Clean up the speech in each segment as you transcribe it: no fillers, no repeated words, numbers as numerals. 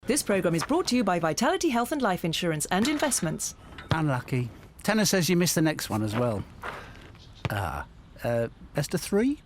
This programme is brought to you by Vitality Health and Life Insurance and Investments. Unlucky. Tanner says you missed the next one as well. Best of three?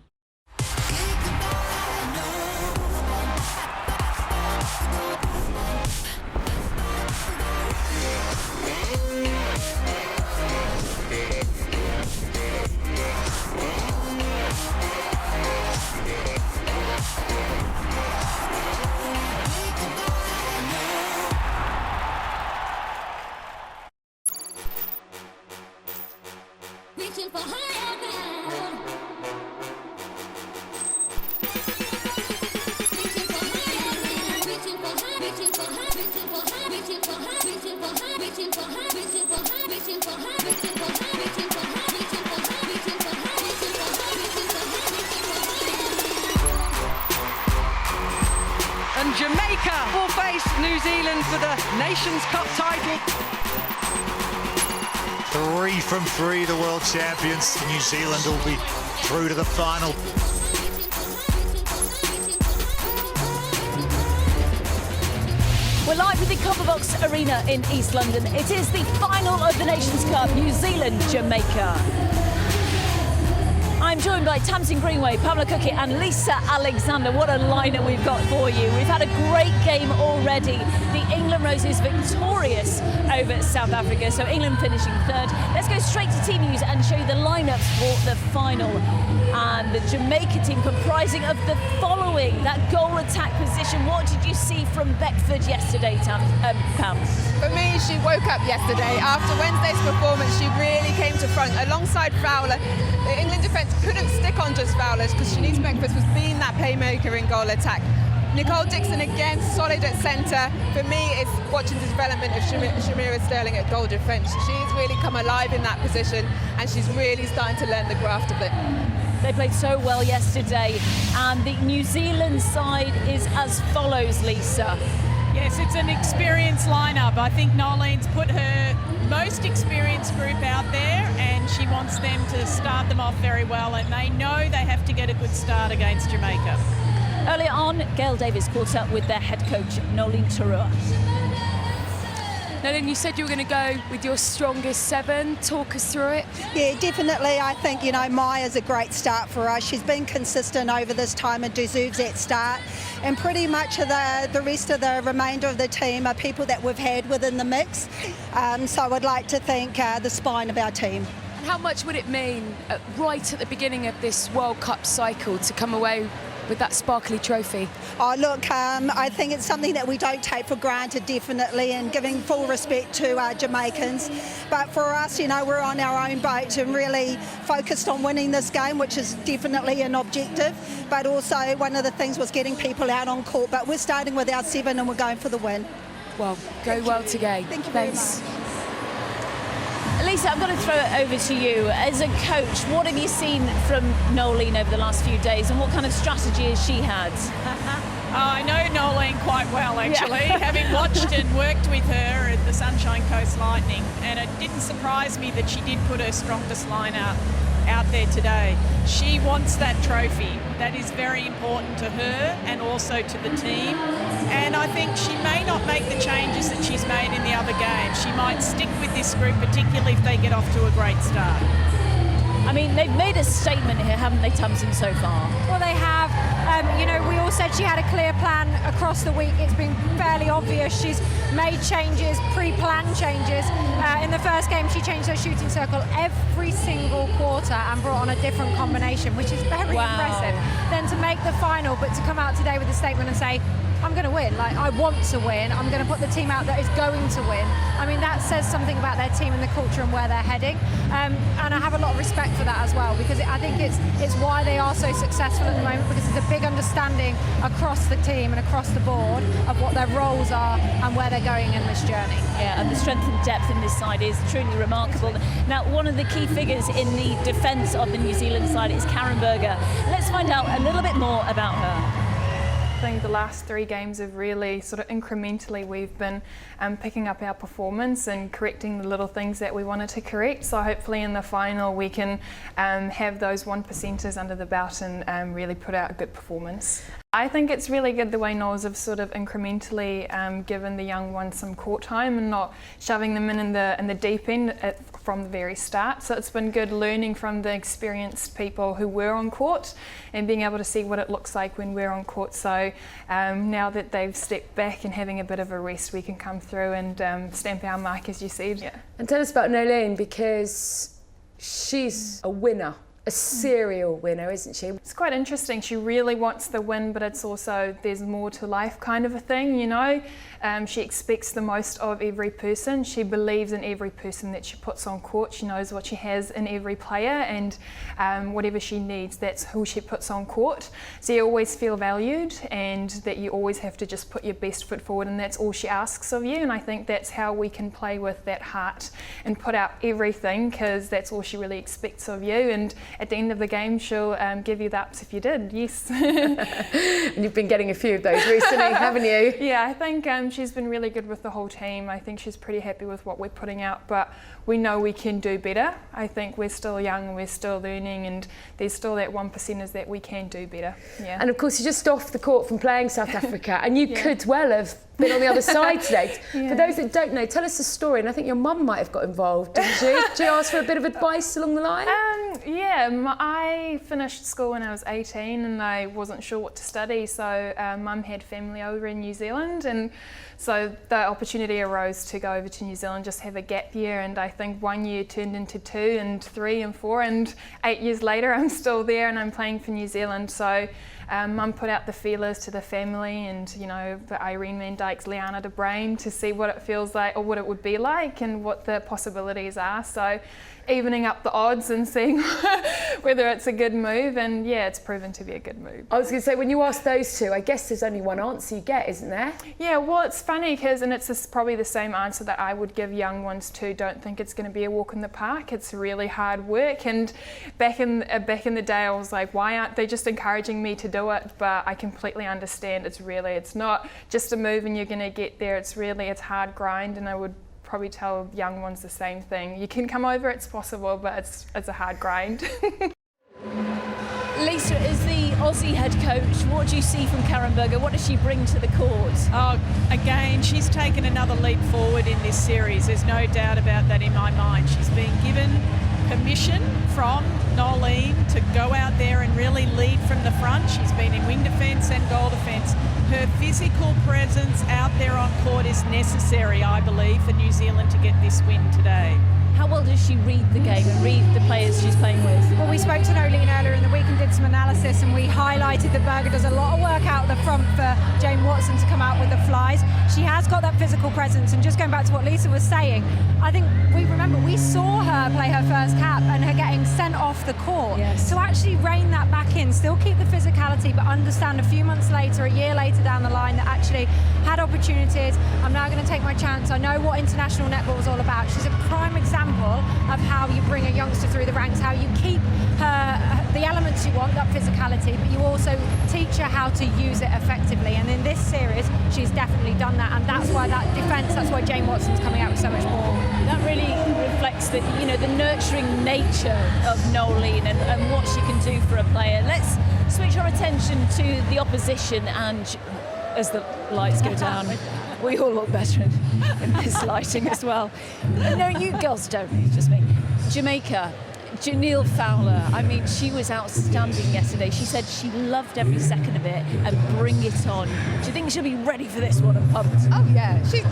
And Jamaica will face New Zealand for the Nations Cup title. 3 from 3, the world champions. New Zealand will be through to the final. We're live at the Copperbox Arena in East London. It is the final of the Nations Cup, New Zealand, Jamaica. I'm joined by Tamsin Greenway, Pamela Cookett and Lisa Alexander. What a lineup we've got for you. We've had a great game already. The England Roses victorious over South Africa, so England finishing third. Let's go straight to team news and show you the lineups for the final. And the Jamaica team comprising of the following. That goal attack position. What did you see from Beckford yesterday, Pam? For me, she woke up yesterday. After Wednesday's performance, she really came to front alongside Fowler. The England defence couldn't stick on just Fowler's because Shanice Beckford was being that playmaker in goal attack. Nicole Dixon again, solid at centre. For me, it's watching the development of Shamira Sterling at goal defence. She's really come alive in that position and she's really starting to learn the graft of it. They played so well yesterday, and the New Zealand side is as follows, Lisa. Yes, it's an experienced lineup. I think Nolene's put her most experienced group out there and she wants them to start them off very well, and they know they have to get a good start against Jamaica. Earlier on, Gail Davis caught up with their head coach, Nolene Tarua. Nolene, you said you were going to go with your strongest 7. Talk us through it. Yeah, definitely. I think, Maya's a great start for us. She's been consistent over this time and deserves that start. And pretty much the rest of the remainder of the team are people that we've had within the mix. So I would like to thank the spine of our team. And how much would it mean right at the beginning of this World Cup cycle to come away with that sparkly trophy? Oh, look, I think it's something that we don't take for granted, definitely, and giving full respect to our Jamaicans. But for us, we're on our own boat and really focused on winning this game, which is definitely an objective. But also one of the things was getting people out on court. But we're starting with our 7 and we're going for the win. Well, go well today. Thank you very much. Lisa, I'm going to throw it over to you. As a coach, what have you seen from Nolene over the last few days, and what kind of strategy has she had? I know Nolene quite well, actually, having watched and worked with her at the Sunshine Coast Lightning, and it didn't surprise me that she did put her strongest line out there today. She wants that trophy. That is very important to her and also to the team. And I think she may not make the changes that she's made in the other games. She might stick with this group, particularly if they get off to a great start. I mean, they've made a statement here, haven't they, Tamsin, so far? Well, they have. We all said she had a clear plan across the week. It's been fairly obvious. She's made changes, pre-planned changes. In the first game, she changed her shooting circle every single quarter and brought on a different combination, which is very impressive. Then to make the final, but to come out today with a statement and say, I'm going to win. I want to win. I'm going to put the team out that is going to win. I mean, that says something about their team and the culture and where they're heading. And I have a lot of respect for that as well, because I think it's why they are so successful at the moment, because there's a big understanding across the team and across the board of what their roles are and where they're going in this journey. Yeah, and the strength and depth in this side is truly remarkable. Now, one of the key figures in the defence of the New Zealand side is Karen Berger. Let's find out a little bit more about her. think the last 3 games have really sort of incrementally we've been picking up our performance and correcting the little things that we wanted to correct. So hopefully in the final we can have those 1%ers under the belt and really put out a good performance. I think it's really good the way Knowles have sort of incrementally given the young ones some court time and not shoving them in the deep end from the very start. So it's been good learning from the experienced people who were on court and being able to see what it looks like when we're on court. So now that they've stepped back and having a bit of a rest, we can come through and stamp our mark, as you said. Yeah. And tell us about Nolene, because she's a winner. A serial winner, isn't she? It's quite interesting. She really wants the win, but it's also there's more to life kind of a thing, you know. She expects the most of every person. She believes in every person that she puts on court. She knows what she has in every player, and whatever she needs, that's who she puts on court. So you always feel valued, and that you always have to just put your best foot forward, and that's all she asks of you. And I think that's how we can play with that heart and put out everything, because that's all she really expects of you. And at the end of the game, she'll give you the ups if you did, yes. And you've been getting a few of those recently, haven't you? Yeah, I think she's been really good with the whole team. I think she's pretty happy with what we're putting out, but we know we can do better. I think we're still young and we're still learning, and there's still that 1%ers that we can do better. Yeah. And of course, you're just off the court from playing South Africa, and you could well have been on the other side today. For those that don't know, tell us the story. And I think your mum might have got involved, didn't she? Did you ask for a bit of advice along the line? I finished school when I was 18 and I wasn't sure what to study, so mum had family over in New Zealand, and so the opportunity arose to go over to New Zealand, just have a gap year, and I think 1 year turned into 2 and 3 and 4, and 8 years later I'm still there and I'm playing for New Zealand. So Mum put out the feelers to the family and, you know, the Irene van Dijk's, Liana de Bruin, to see what it feels like or what it would be like and what the possibilities are. So evening up the odds and seeing whether it's a good move, and yeah, it's proven to be a good move. I was going to say, when you ask those two, I guess there's only one answer you get, isn't there? Yeah, well, it's funny because, and it's probably the same answer that I would give young ones too. Don't think it's going to be a walk in the park. It's really hard work, and back in the day I was like, why aren't they just encouraging me to do it? But I completely understand. It's not just a move and you're going to get there. It's hard grind, and I would probably tell young ones the same thing. You can come over, it's possible, but it's a hard grind. Lisa, as the Aussie head coach, what do you see from Karen Berger? What does she bring to the court? Oh, again, she's taken another leap forward in this series. There's no doubt about that in my mind. She's been given permission from Nolene to go out there and really lead from the front. She's been in wing defence and goal defence. Her physical presence out there on court is necessary, I believe, for New Zealand to get this win today. How well does she read the game and read the players she's playing with? Well, we spoke to Nolene earlier in the week and did some analysis, and we highlighted that Berger does a lot of work out the front for Jane Watson to come out with the flies. She has got that physical presence, and just going back to what Lisa was saying, I think we saw her play her first cap and her getting sent off the court. Yes. To actually rein that back in, still keep the physicality, but understand a few months later, a year later down the line, that actually had opportunities. I'm now going to take my chance. I know what international netball is all about. She's a prime example of how you bring a youngster through the ranks, how you keep her the elements you want, that physicality, but you also teach her how to use it effectively. And in this series, she's definitely done that, and that's why that defence, that's why Jane Watson's coming out with so much more. That really reflects the nurturing nature of Nolene and what she can do for a player. Let's switch our attention to the opposition, and as the lights go down, we all look better in this lighting as well. No, you girls don't, just me. Jamaica, Janelle Fowler, I mean, she was outstanding yesterday. She said she loved every second of it, and bring it on. Do you think she'll be ready for this one and pumped? Oh yeah, she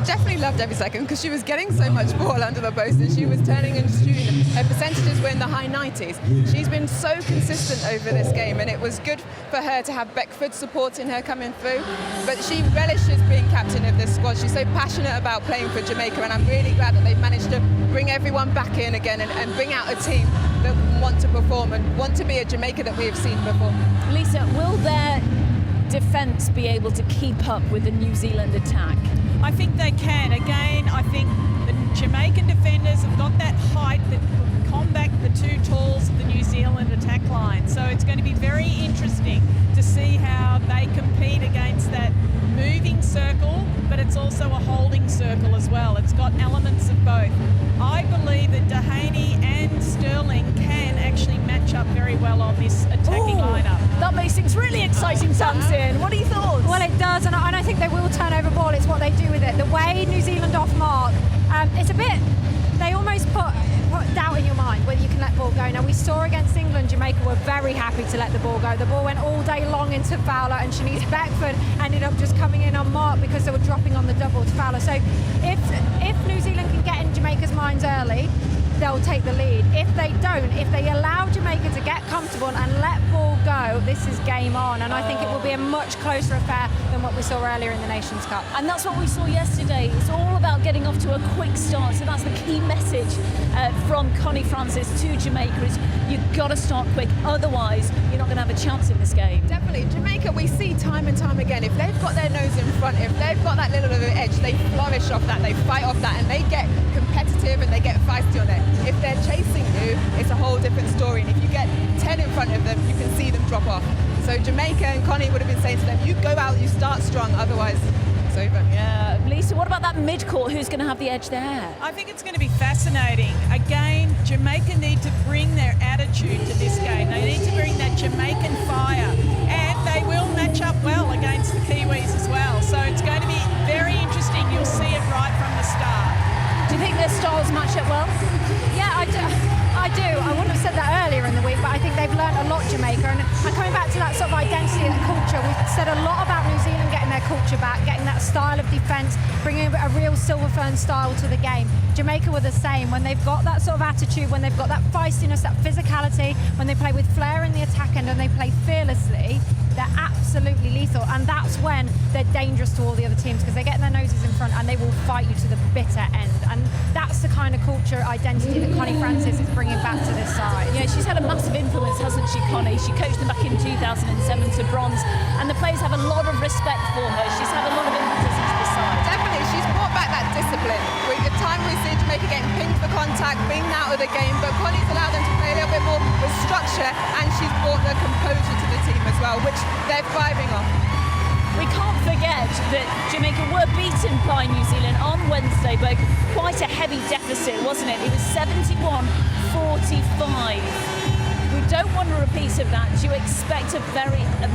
definitely loved every second, because she was getting so much ball under the post and she was turning and shooting. Her percentages were in the high 90s. She's been so consistent over this game, and it was good for her to have Beckford supporting her coming through. But she relishes being captain of this squad. She's so passionate about playing for Jamaica, and I'm really glad that they've managed to bring everyone back in again and bring out a team that want to perform and want to be a Jamaica that we have seen before. Lisa, will their defence be able to keep up with the New Zealand attack? I think they can. Again, I think the Jamaican defenders have got that height that will combat the two talls of the New Zealand attack line. So it's going to be very interesting to see how they compete both. I believe that Dehaney and Sterling can actually match up very well on this attacking lineup. That makes things really exciting, Tamsin. What are your thoughts? Well, it does, and I think they will turn over ball. It's what they do with it. The way New Zealand off mark, it's a bit, they almost put doubt in your mind whether you can let ball go. Now, we saw against England, Jamaica were very happy to let the ball go. The ball went all day long into Fowler, and Shanice Beckford ended up just coming in on mark because they were dropping on the double to Fowler. So if New Zealand can get in Jamaica's minds early, they'll take the lead. If they don't, if they allow Jamaica to get comfortable and let ball go, this is game on. And I think it will be a much closer affair than what we saw earlier in the Nations Cup. And that's what we saw yesterday. It's all about getting off to a quick start. So that's the key message from Connie Francis to Jamaica is you've got to start quick. Otherwise, you're not going to have a chance in this game. Definitely. Jamaica, we see time and time again, if they've got their nose in front, if they've got that little bit of an edge, they flourish off that, they fight off that, and they get competitive and they get feisty on it. If they're chasing you, it's a whole different story. And if you get 10 in front of them, you can see them drop off. So Jamaica and Connie would have been saying to them, you go out, you start strong, otherwise it's over. Yeah. Lisa, what about that mid-court? Who's going to have the edge there? I think it's going to be fascinating. Again, Jamaica need to bring their attitude to this game. They need to bring that Jamaican fire. And they will match up well against the Kiwis as well. So it's going to be very interesting. You'll see it right from the start. Do you think their styles match up well? Yeah, I do. I wouldn't have said that earlier in the week, but I think they've learnt a lot, Jamaica. And coming back to that sort of identity and culture, we've said a lot about New Zealand getting their culture back, getting that style of defence, bringing a real Silver Fern style to the game. Jamaica were the same. When they've got that sort of attitude, when they've got that feistiness, that physicality, when they play with flair in the attack end and they play fearlessly, they're absolutely lethal, and that's when they're dangerous to all the other teams because they get their noses in front and they will fight you to the bitter end. And that's the kind of culture identity that Connie Francis is bringing back to this side. Yeah, she's had a massive influence, hasn't she, Connie? She coached them back in 2007 to bronze, and the players have a lot of respect for her. She's had a lot of influence into the side. Definitely, she's brought back that discipline. At times we see Jamaica getting pinged for contact, being out of the game, but Connie's allowed them to play a little bit more with structure, and she's brought the composure to the team as well, which they're thriving on. We can't forget that Jamaica were beaten by New Zealand on Wednesday by quite a heavy deficit, wasn't it? It was 71-45. We don't want a repeat of that. Do you expect a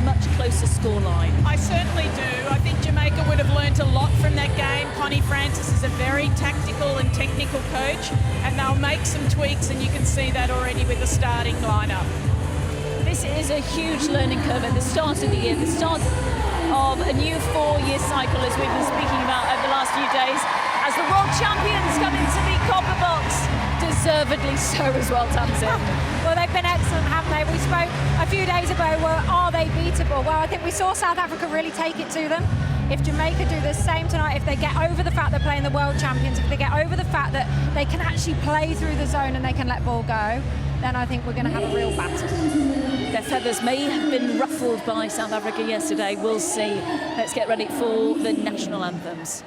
much closer scoreline? I certainly do. I think Jamaica would have learnt a lot from that game. Connie Francis is a very tactical and technical coach, and they'll make some tweaks, and you can see that already with the starting lineup. This is a huge learning curve at the start of the year, the start of a new 4-year cycle, as we've been speaking about over the last few days, as the world champions come into the copper box. Deservedly so as well, Tamsin. Well, they've been excellent, haven't they? We spoke a few days ago, are they beatable? Well, I think we saw South Africa really take it to them. If Jamaica do the same tonight, if they get over the fact they're playing the world champions, if they get over the fact that they can actually play through the zone and they can let ball go, then I think we're going to have a real battle. Their feathers may have been ruffled by South Africa yesterday. We'll see. Let's get ready for the national anthems.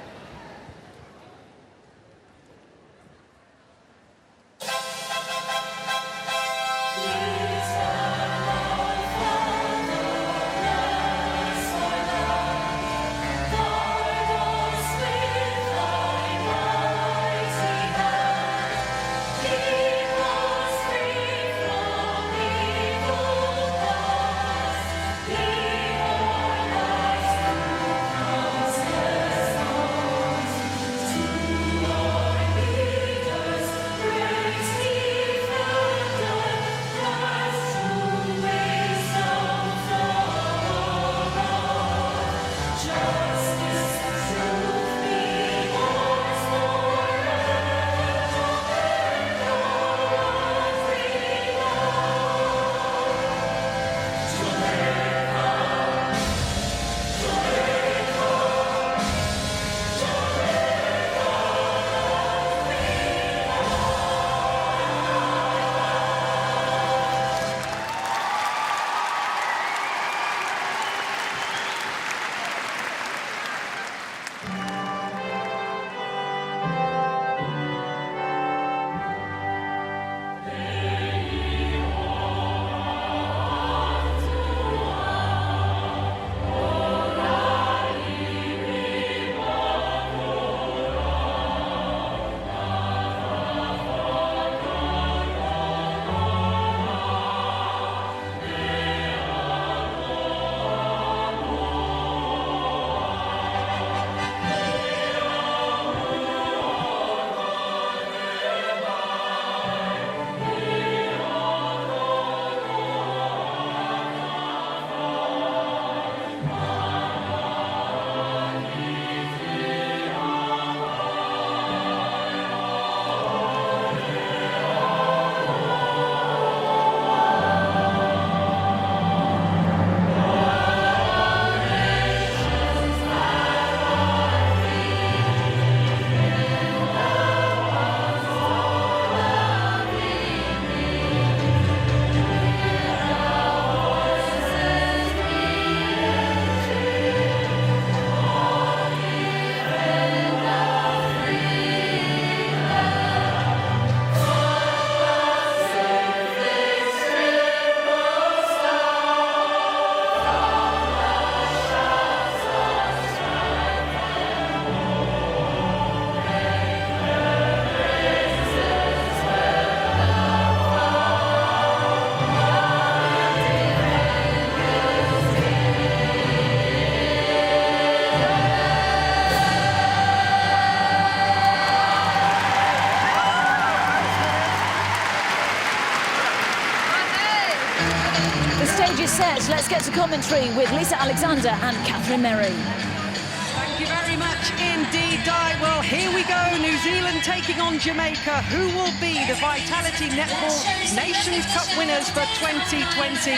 to commentary with Lisa Alexander and Catherine Merry. Thank you very much indeed, Di. Well, here we go. New Zealand taking on Jamaica. Who will be the Vitality Netball Nations Cup winners for 2020?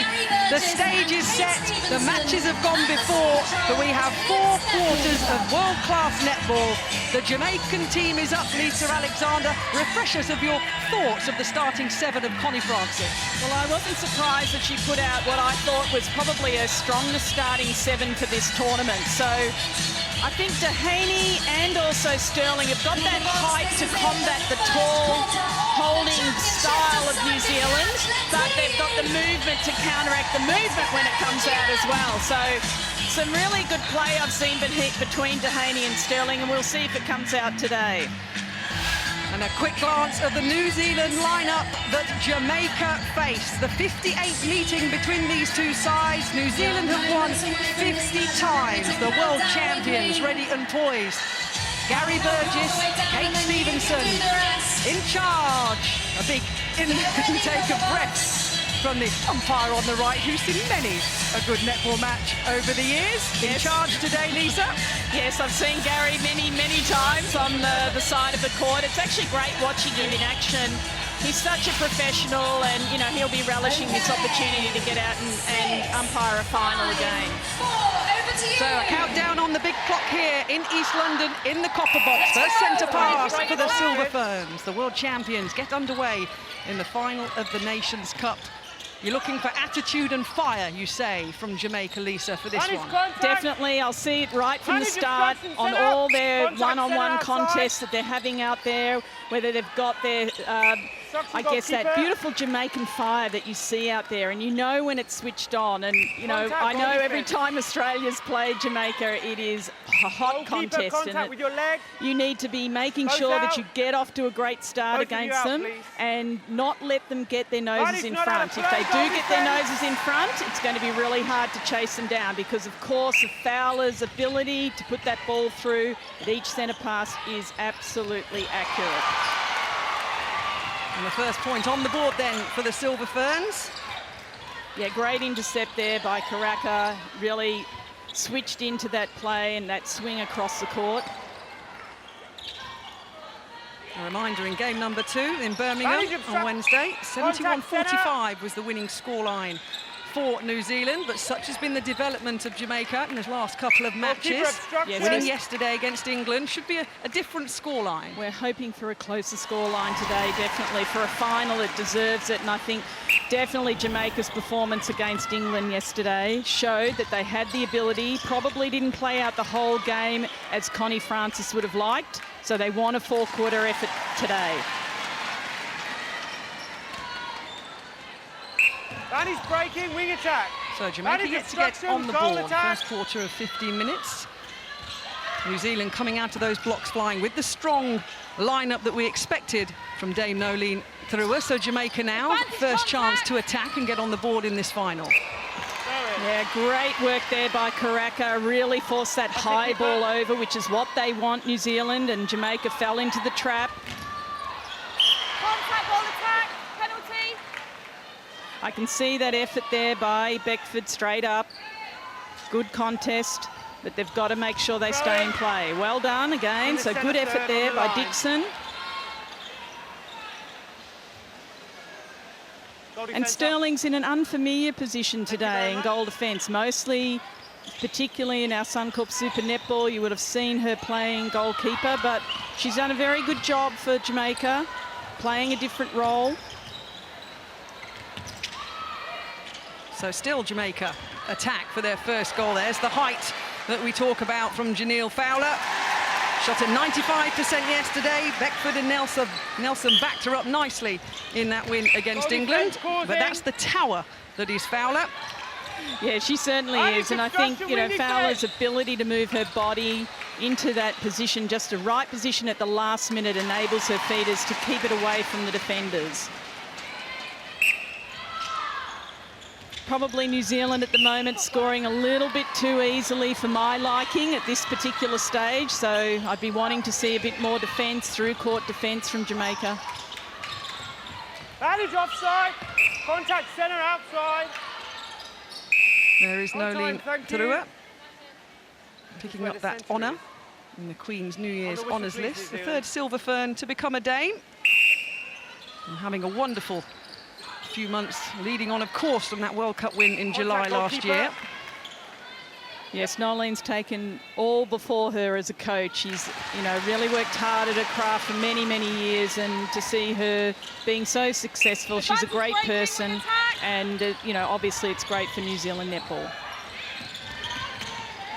The stage is set. The matches have gone before, but we have 4 quarters of world-class netball. The Jamaican team is up, Lisa Alexander. Refresh us of your thoughts of the starting 7 of Connie Francis. Well, I wasn't surprised that she put out what I thought was probably her strongest starting 7 for this tournament. So I think Dehaney and also Sterling have got that height to combat the tall holding style of New Zealand, but they've got the movement to counteract the movement when it comes out as well. So some really good play I've seen between Dehaney and Sterling, and we'll see if it comes out today. And a quick glance at the New Zealand lineup that Jamaica face. The 58th meeting between these two sides. New Zealand have won 50 times. The world champions ready and poised. Gary Burgess, Kate Stevenson in charge. A big intake of breath from the umpire on the right, who's seen many a good netball match over the years. In charge today, Lisa? Yes, I've seen Gary many times on the side of the court. It's actually great watching him in action. He's such a professional, and you know he'll be relishing this opportunity to get out and umpire a final again. So a countdown on the big clock here in East London in the copper box. First centre pass for the Silver Ferns. The world champions get underway in the final of the Nations Cup. You're looking for attitude and fire, you say, from Jamaica, Lisa, for this one. Definitely, I'll see it right from the start on all their one-on-one contests that they're having out there, whether they've got their, I guess, that beautiful Jamaican fire that you see out there, and you know when it's switched on. And, you know, I know every time Australia's played Jamaica, it is a hot contest, and you need to be making sure that you get off to a great start against them and not let them get their noses in front. If they do get their noses in front, it's going to be really hard to chase them down because, of course, the Fowler's ability to put that ball through at each centre pass is absolutely accurate. And the first point on the board then for the Silver Ferns. Yeah, great intercept there by Karaka. Really switched into that play and that swing across the court. A reminder, in game number 2 in Birmingham on Wednesday, 71-45 was the winning scoreline for New Zealand, but such has been the development of Jamaica in the last couple of matches. Winning yesterday against England should be a different scoreline. We're hoping for a closer scoreline today, definitely. For a final, it deserves it, and I think definitely Jamaica's performance against England yesterday showed that they had the ability, probably didn't play out the whole game as Connie Francis would have liked, so they want a 4-quarter effort today. Danny's breaking, wing attack. So Jamaica gets to get on the board. First quarter of 15 minutes. New Zealand coming out of those blocks flying with the strong lineup that we expected from Dame Nolene through us. So Jamaica now, first chance to attack and get on the board in this final. Yeah, great work there by Karaka. Really forced that high ball over, which is what they want, New Zealand, and Jamaica fell into the trap. Contact, ball attack, penalty. I can see that effort there by Beckford straight up. Good contest, but they've got to make sure they stay in play. Well done again, so good effort there by Dixon. And Sterling's in an unfamiliar position today in goal defence, mostly, particularly in our Suncorp Super Netball, you would have seen her playing goalkeeper, but she's done a very good job for Jamaica, playing a different role. So still Jamaica attack for their first goal. There's the height that we talk about from Janelle Fowler. Shot at 95% yesterday. Beckford and Nelson backed her up nicely in that win against England. But that's the tower that is Fowler. Yeah, she certainly is. And I think, you know, Fowler's ability to move her body into that position, just the right position at the last minute, enables her feeders to keep it away from the defenders. Probably New Zealand at the moment scoring a little bit too easily for my liking at this particular stage, so I'd be wanting to see a bit more defence, through court defence from Jamaica. Advantage offside, contact centre outside. There is Nolene Terua picking up that honour in the Queen's New Year's honours list. The third silver fern to become a Dame. And having a wonderful few months leading on, of course, from that World Cup win in July last year. Yes, Nolene's taken all before her as a coach. She's, you know, really worked hard at her craft for many, many years, and to see her being so successful, she's a great person, and, you know, obviously it's great for New Zealand netball.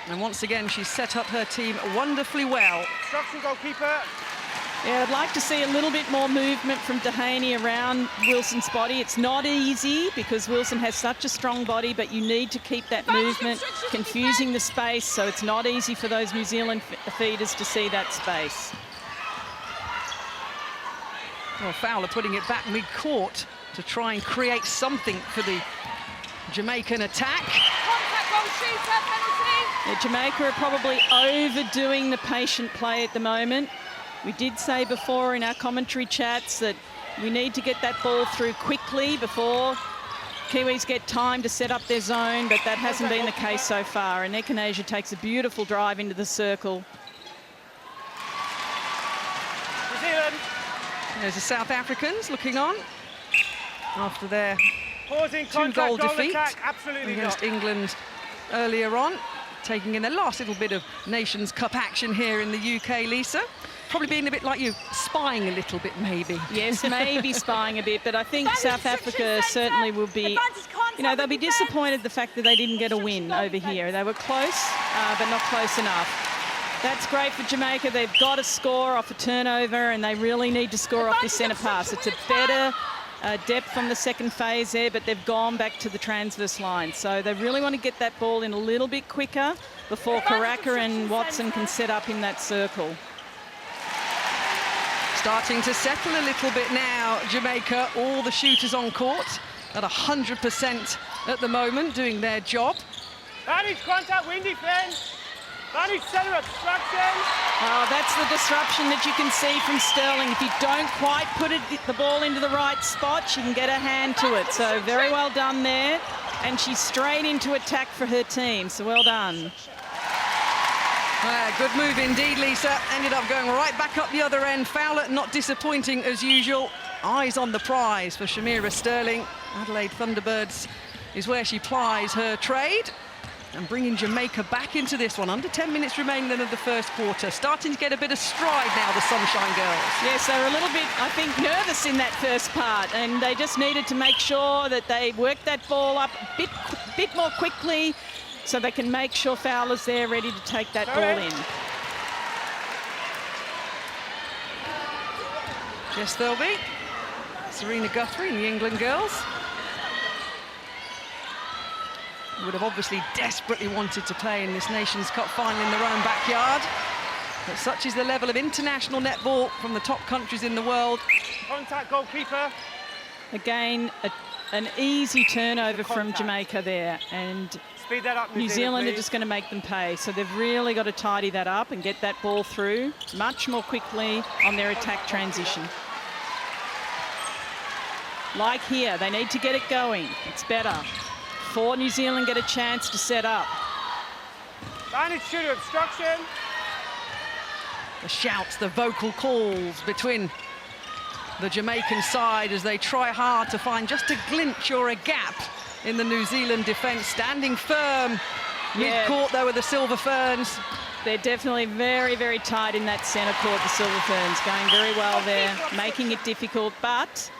And once again, she's set up her team wonderfully well. Obstruction, goalkeeper. Yeah, I'd like to see a little bit more movement from Dehaney around Wilson's body. It's not easy because Wilson has such a strong body, but you need to keep that movement, confusing the space, so it's not easy for those New Zealand feeders to see that space. Well, Fowler putting it back mid-court to try and create something for the Jamaican attack. Contact goal shooter, penalty. Yeah, Jamaica are probably overdoing the patient play at the moment. We did say before in our commentary chats that we need to get that ball through quickly before Kiwis get time to set up their zone, but that hasn't been the case so far. And Echinacea takes a beautiful drive into the circle. New Zealand. There's the South Africans looking on after their Pausing, two-goal contact, defeat attack. Absolutely against not. England earlier on, taking in their last little bit of Nations Cup action here in the UK, Lisa. Probably being a bit like you, spying a little bit, maybe. Yes, maybe spying a bit, but I think South Africa certainly will be, you know, they'll be disappointed the fact that they didn't get a win over here. They were close, but not close enough. That's great for Jamaica. They've got to score off a turnover, and they really need to score off this centre pass. It's a better depth from the second phase there, but they've gone back to the transverse line. So they really want to get that ball in a little bit quicker before Karaka and Watson can set up in that circle. Starting to settle a little bit now, Jamaica. All the shooters on court at 100% at the moment, doing their job. Manage contact, wing defence. Manage centre obstruction. Oh, that's the disruption that you can see from Sterling. If you don't quite put the ball into the right spot, she can get her hand to it. So very well done there. And she's straight into attack for her team, so well done. Good move indeed, Lisa. Ended up going right back up the other end. Fowler not disappointing as usual. Eyes on the prize for Shamira Sterling. Adelaide Thunderbirds is where she plies her trade. And bringing Jamaica back into this one. Under 10 minutes remaining then of the first quarter. Starting to get a bit of stride now, the Sunshine Girls. Yes, they were a little bit, I think, nervous in that first part. And they just needed to make sure that they worked that ball up a bit more quickly, so they can make sure Fowler's there ready to take that ball in. Yes, they'll be. Serena Guthrie and the England girls would have obviously desperately wanted to play in this Nations Cup final in their own backyard. But such is the level of international netball from the top countries in the world. Contact, goalkeeper. Again, an easy turnover from Jamaica there. And Speed that up, New Zealand are please. just going to make them pay. So they've really got to tidy that up and get that ball through much more quickly on their attack transition. Like here, they need to get it going. It's better. Before New Zealand get a chance to set up. Manage shooter obstruction. The shouts, the vocal calls between the Jamaican side as they try hard to find just a glimpse or a gap in the New Zealand defence. Standing firm mid-court though with the Silver Ferns. They're definitely very, very tight in that centre court, the Silver Ferns, going very well there, making it difficult, but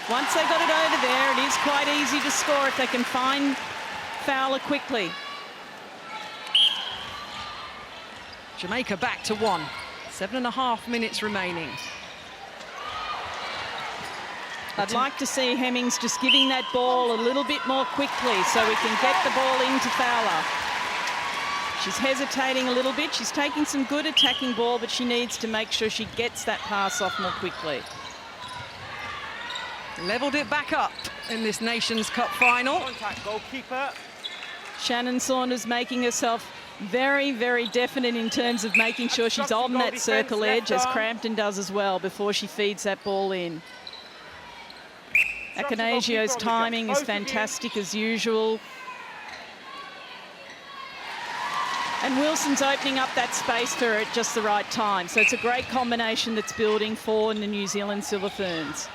once they got it over there, it is quite easy to score if they can find Fowler quickly. Jamaica back to 1. 7.5 minutes remaining. I'd like to see Hemmings just giving that ball a little bit more quickly so we can get the ball into Fowler. She's hesitating a little bit. She's taking some good attacking ball, but she needs to make sure she gets that pass off more quickly. Levelled it back up in this Nations Cup final. Contact, goalkeeper. Shannon Saunders making herself very, very definite in terms of making sure she's on that circle edge, as Crampton does as well, before she feeds that ball in. Echinacio's timing is fantastic as usual. And Wilson's opening up that space for her at just the right time. So it's a great combination that's building for the New Zealand Silver Ferns.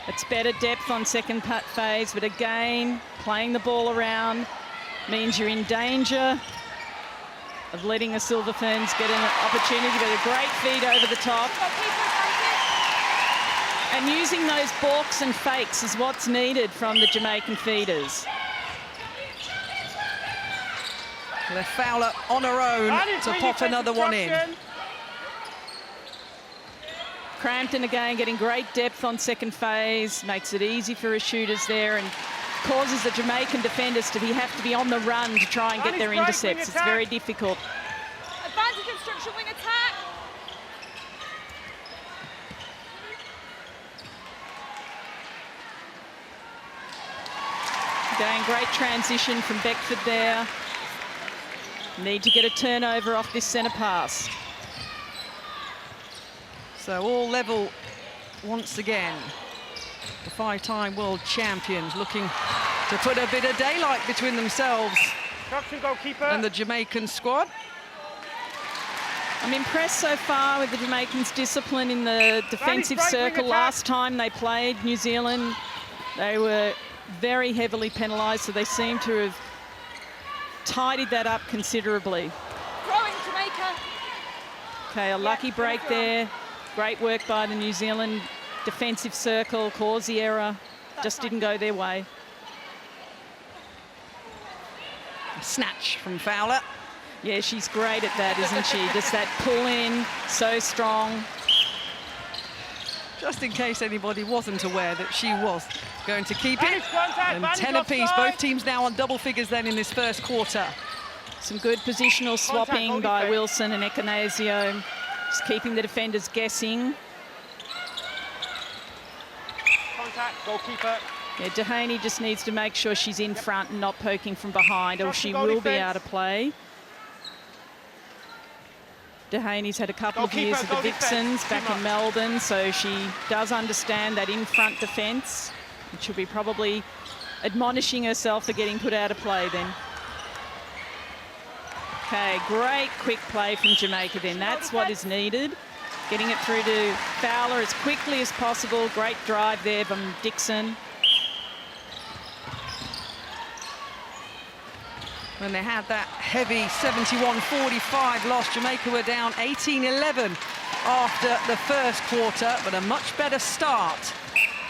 It's better depth on second phase, but again, playing the ball around means you're in danger of letting the Silver Ferns get an opportunity, but a great feed over the top. And using those balks and fakes is what's needed from the Jamaican feeders. Left Fowler on her own to pop another one in. Crampton again getting great depth on second phase, makes it easy for her shooters there and causes the Jamaican defenders to have to be on the run to try and get their intercepts. It's very difficult. Advantage instruction, wing attack. Again, great transition from Beckford there. Need to get a turnover off this centre pass. So all level once again. The 5-time world champions looking to put a bit of daylight between themselves and the Jamaican squad. I'm impressed so far with the Jamaicans' discipline in the defensive circle. Last time they played New Zealand, they were very heavily penalised, so they seem to have tidied that up considerably. Throwing Jamaica. Okay, a lucky break there. Great work by the New Zealand defensive circle, caused the error, just didn't go their way. A snatch from Fowler. Yeah, she's great at that, isn't she? Just that pull in, so strong. Just in case anybody wasn't aware that she was going to keep it. And 10 apiece, both teams now on double figures then in this first quarter. Some good positional swapping by Wilson and Ekanasio. Just keeping the defenders guessing. Contact, goalkeeper. Yeah, Dehaney just needs to make sure she's in front and not poking from behind, or she will be out of play. Dehaney's had a couple of years with the Vixens back in Melbourne, so she does understand that in-front defence. And she'll be probably admonishing herself for getting put out of play then. Okay, great quick play from Jamaica then. That's what is needed. Getting it through to Fowler as quickly as possible. Great drive there from Dixon. When they had that heavy 71-45 loss, Jamaica were down 18-11 after the first quarter, but a much better start.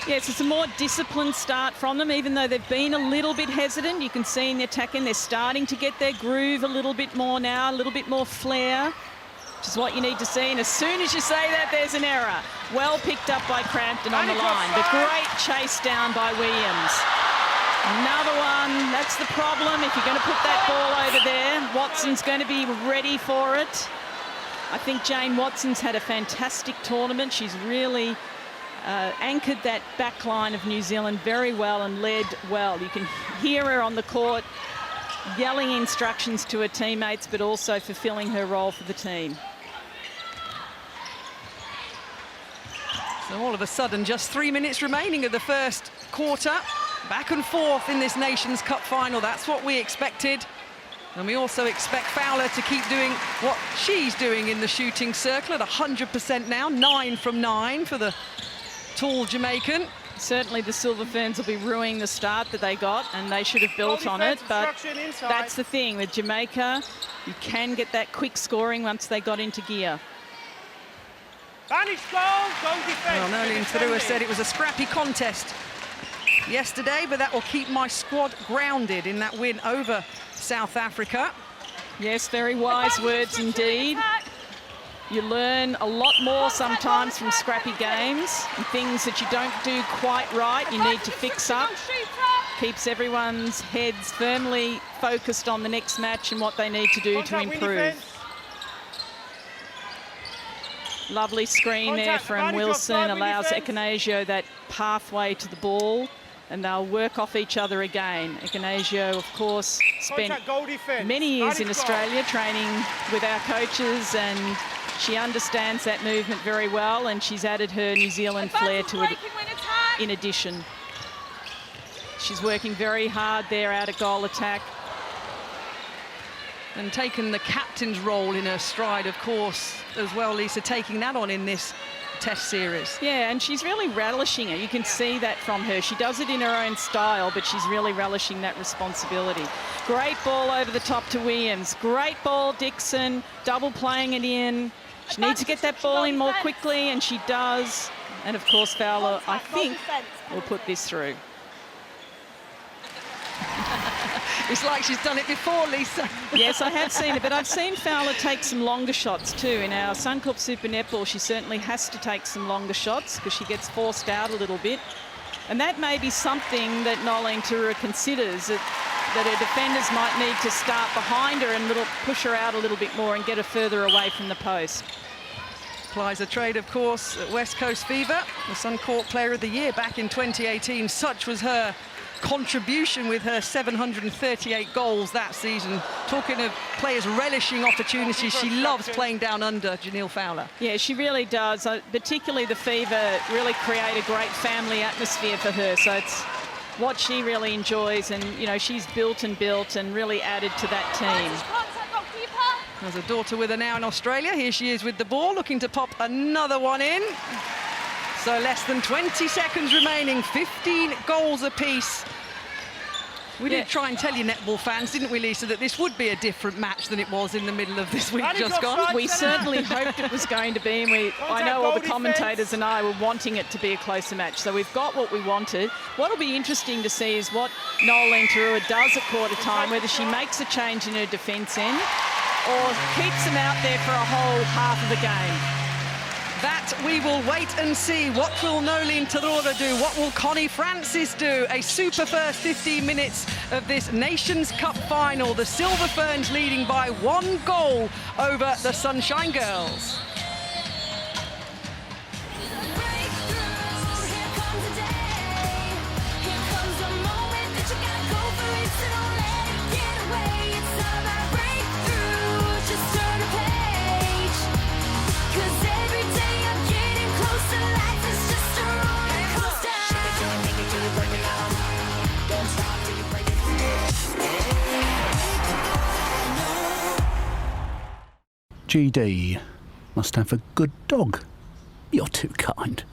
Yes, it's a more disciplined start from them, even though they've been a little bit hesitant. You can see in the attacking, they're starting to get their groove a little bit more now, a little bit more flair, which is what you need to see. And as soon as you say that, there's an error. Well picked up by Crampton on the line. The great chase down by Williams. Another one, that's the problem. If you're going to put that ball over there, Watson's going to be ready for it. I think Jane Watson's had a fantastic tournament. She's really anchored that back line of New Zealand very well and led well. You can hear her on the court yelling instructions to her teammates, but also fulfilling her role for the team. So all of a sudden, just 3 minutes remaining of the first quarter. Back and forth in this Nations Cup final. That's what we expected. And we also expect Fowler to keep doing what she's doing in the shooting circle at 100% now. 9 from 9 for the tall Jamaican. Certainly the Silver Ferns will be ruining the start that they got, and they should have built on it. But that's the thing with Jamaica. You can get that quick scoring once they got into gear. Well, Nerlin Thurua said it was a scrappy contest yesterday, but that will keep my squad grounded in that win over South Africa. Yes, very wise words indeed. You learn a lot more sometimes from scrappy games and things that you don't do quite right. You need to fix up. Keeps everyone's heads firmly focused on the next match and what they need to do to improve. Lovely screen there from Wilson, allows Ekanasio that pathway to the ball, and they'll work off each other again. Ekanasio, of course, spent many years in Australia training with our coaches, and she understands that movement very well, and she's added her New Zealand flair to it in addition. She's working very hard there out of goal attack. And taken the captain's role in her stride, of course, as well, Lisa, taking that on in this Test series. Yeah, and she's really relishing it. You can see that from her. She does it in her own style, but she's really relishing that responsibility. Great ball over the top to Williams. Great ball, Dixon, double playing it in. She needs to get that ball in more quickly, and she does. And of course, Fowler, I think, will put this through. It's like she's done it before, Lisa. Yes, I have seen it, but I've seen Fowler take some longer shots too. In our Suncorp Super Netball, she certainly has to take some longer shots because she gets forced out a little bit. And that may be something that Nolene Turua considers, that her defenders might need to start behind her and push her out a little bit more and get her further away from the post. Applies a trade, of course, at West Coast Fever, the Suncorp Player of the Year back in 2018. Such was her contribution with her 738 goals that season. Talking of players relishing opportunities, she loves playing down under, Janelle Fowler. Yeah, she really does. Particularly the Fever really create a great family atmosphere for her. So it's what she really enjoys, and you know, she's built and really added to that team. There's a daughter with her now in Australia. Here she is with the ball, looking to pop another one in. So less than 20 seconds remaining, 15 goals apiece. We did try and tell you, netball fans, didn't we, Lisa, that this would be a different match than it was in the middle of this week just gone? We certainly hoped it was going to be, and I know all the commentators and I were wanting it to be a closer match. So we've got what we wanted. What'll be interesting to see is what Nolene Turua does at quarter time, whether she makes a change in her defence end or keeps them out there for a whole half of the game. That we will wait and see. What will Nolene Turua do? What will Connie Francis do? A super first 15 minutes of this Nations Cup final. The Silver Ferns leading by 1 goal over the Sunshine Girls. GD must stand for good dog. You're too kind.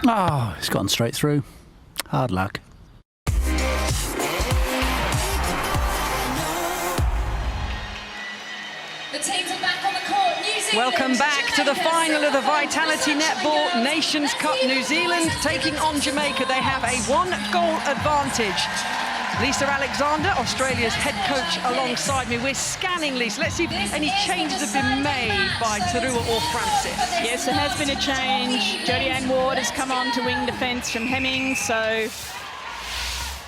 Oh, it's gone straight through. Hard luck. The teams are back on the court. New Zealand. Welcome back to the final of the Vitality Netball Nations Cup. New Zealand taking on Jamaica. They have a 1-goal advantage. Lisa Alexander, Australia's head coach, alongside me. We're scanning, Lisa. Let's see if any changes have been made by Tarua or Francis. Yes, there has been a change. Jodie Ann Ward has come on to wing defence from Hemming, so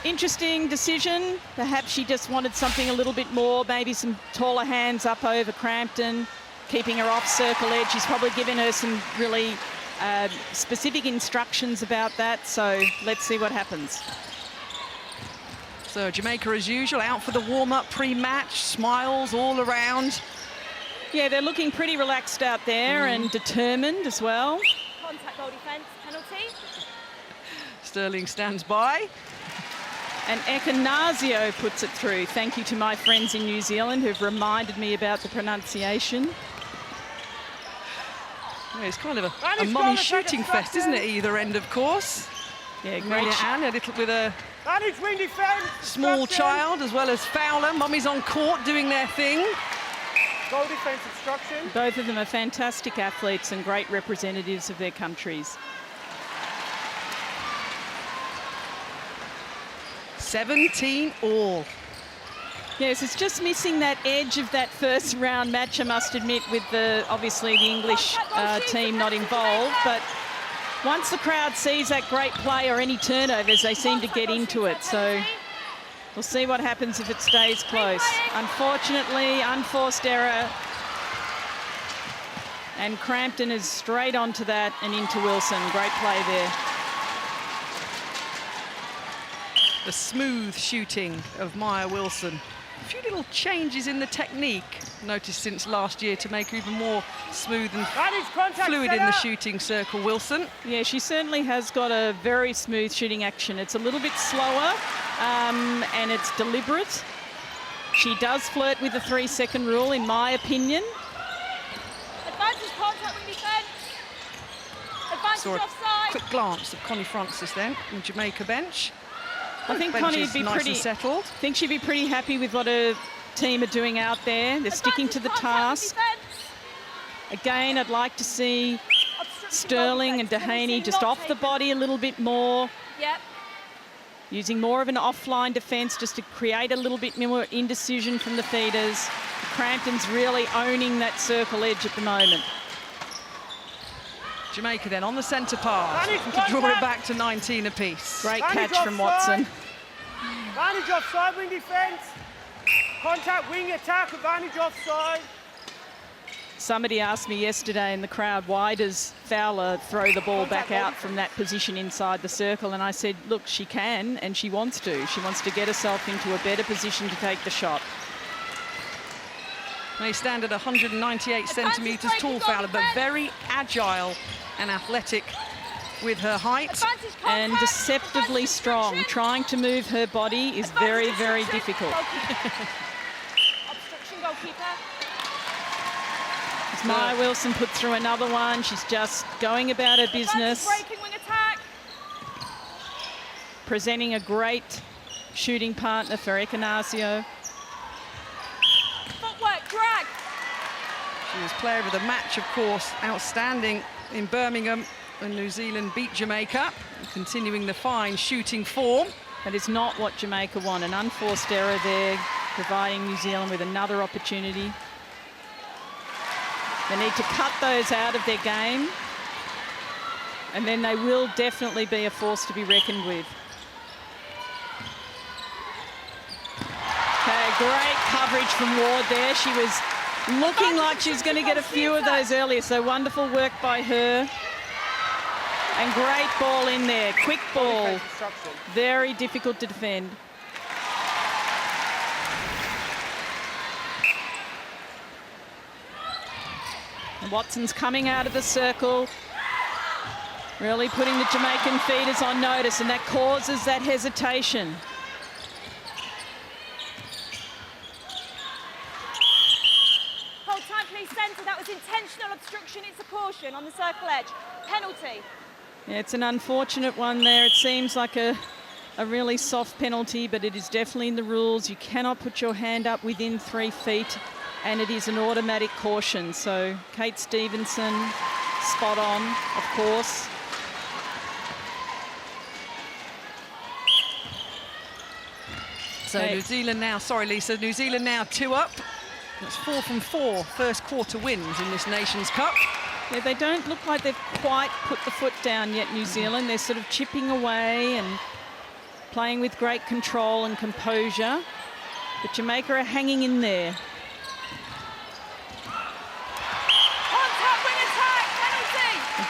interesting decision. Perhaps she just wanted something a little bit more, maybe some taller hands up over Crampton, keeping her off circle edge. She's probably given her some really specific instructions about that, so let's see what happens. So Jamaica, as usual, out for the warm-up pre-match, smiles all around. Yeah, they're looking pretty relaxed out there and determined as well. Contact goal defence, penalty. Sterling stands by. And Ekanasio puts it through. Thank you to my friends in New Zealand who've reminded me about the pronunciation. Yeah, it's kind of a mummy shooting fest, isn't it, either end, of course? Yeah, great. Anne, a little with a small child as well as Fowler. Mummies on court doing their thing. Goal defence obstruction. Both of them are fantastic athletes and great representatives of their countries. 17 all. Yes, it's just missing that edge of that first round match, I must admit, with obviously the English team not involved. But once the crowd sees that great play or any turnovers, they seem to get into it. So we'll see what happens if it stays close. Unfortunately, unforced error. And Crampton is straight onto that and into Wilson. Great play there. The smooth shooting of Maya Wilson. A few little changes in the technique noticed since last year to make her even more smooth and fluid in the shooting circle, Wilson. Yeah, she certainly has got a very smooth shooting action. It's a little bit slower and it's deliberate. She does flirt with the 3-second rule, in my opinion. Advantage contact with defence. Advantage offside. Quick glance at Connie Francis then, in Jamaica bench. I think Connie would be nice pretty and settled. I think she'd be pretty happy with what her team are doing out there. They're sticking to the task. Again, I'd like to see Sterling and Dehaney just off the body a little bit more. Yep. Using more of an offline defence just to create a little bit more indecision from the feeders. Crampton's really owning that circle edge at the moment. Jamaica then on the centre pass, looking to draw it back to 19 apiece. Great catch from Watson. Advantage offside, wing defence. Contact, wing attack, advantage offside. Somebody asked me yesterday in the crowd, why does Fowler throw the ball back out from that position inside the circle? And I said, look, she can and she wants to. She wants to get herself into a better position to take the shot. They stand at 198 centimetres tall, Fowler, but very agile and athletic with her height. And deceptively strong. Trying to move her body is very, very difficult. Obstruction goalkeeper. As Maya Wilson put through another one, she's just going about her business. Breaking wing attack. Presenting a great shooting partner for Ekanasio. Footwork, drag. She was player of the match, of course, outstanding in Birmingham when New Zealand beat Jamaica, continuing the fine shooting form. That is not what Jamaica want. An unforced error there, providing New Zealand with another opportunity. They need to cut those out of their game, and then they will definitely be a force to be reckoned with. Okay, great coverage from Ward there. She was looking like she was going to get a few of those earlier, so wonderful work by her. And great ball in there, quick ball. Very difficult to defend. And Watson's coming out of the circle, really putting the Jamaican feeders on notice, and that causes that hesitation. Hold time, please, centre. That was intentional obstruction. It's a caution on the circle edge. Penalty. Yeah, it's an unfortunate one there. It seems like a really soft penalty, but it is definitely in the rules. You cannot put your hand up within 3 feet, and it is an automatic caution. So Kate Stevenson, spot on, of course. So New Zealand now, sorry Lisa, New Zealand now 2 up. That's 4 from 4 first quarter wins in this Nations Cup. Yeah, they don't look like they've quite put the foot down yet, New Zealand. They're sort of chipping away and playing with great control and composure. But Jamaica are hanging in there.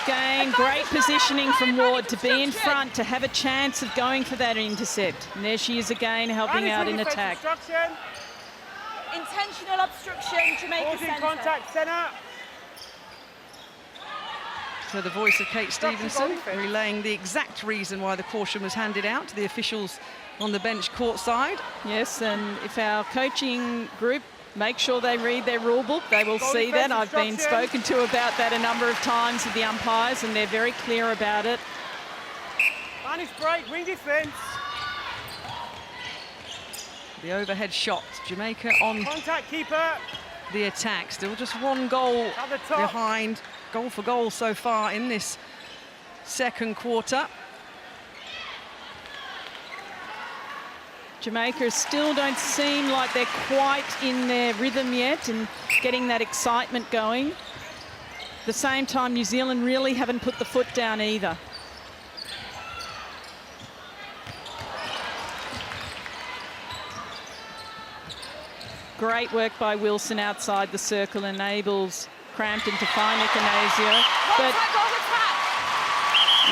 Again, great positioning from Ward to be in front, to have a chance of going for that intercept. And there she is again, helping out in attack. Intentional obstruction, Jamaica centre. Contact centre. So the voice of Kate Stevenson relaying the exact reason why the caution was handed out to the officials on the bench courtside. Yes, and if our coaching group make sure they read their rule book, they will see that. I've been spoken to about that a number of times with the umpires, and they're very clear about it. Manage break, wing defence. The overhead shot, Jamaica on Contact keeper. the attack. Still just 1 goal behind. Goal for goal so far in this second quarter. Jamaica still don't seem like they're quite in their rhythm yet and getting that excitement going. At the same time, New Zealand really haven't put the foot down either. Great work by Wilson outside the circle, enables Crampton to find Echinacea. But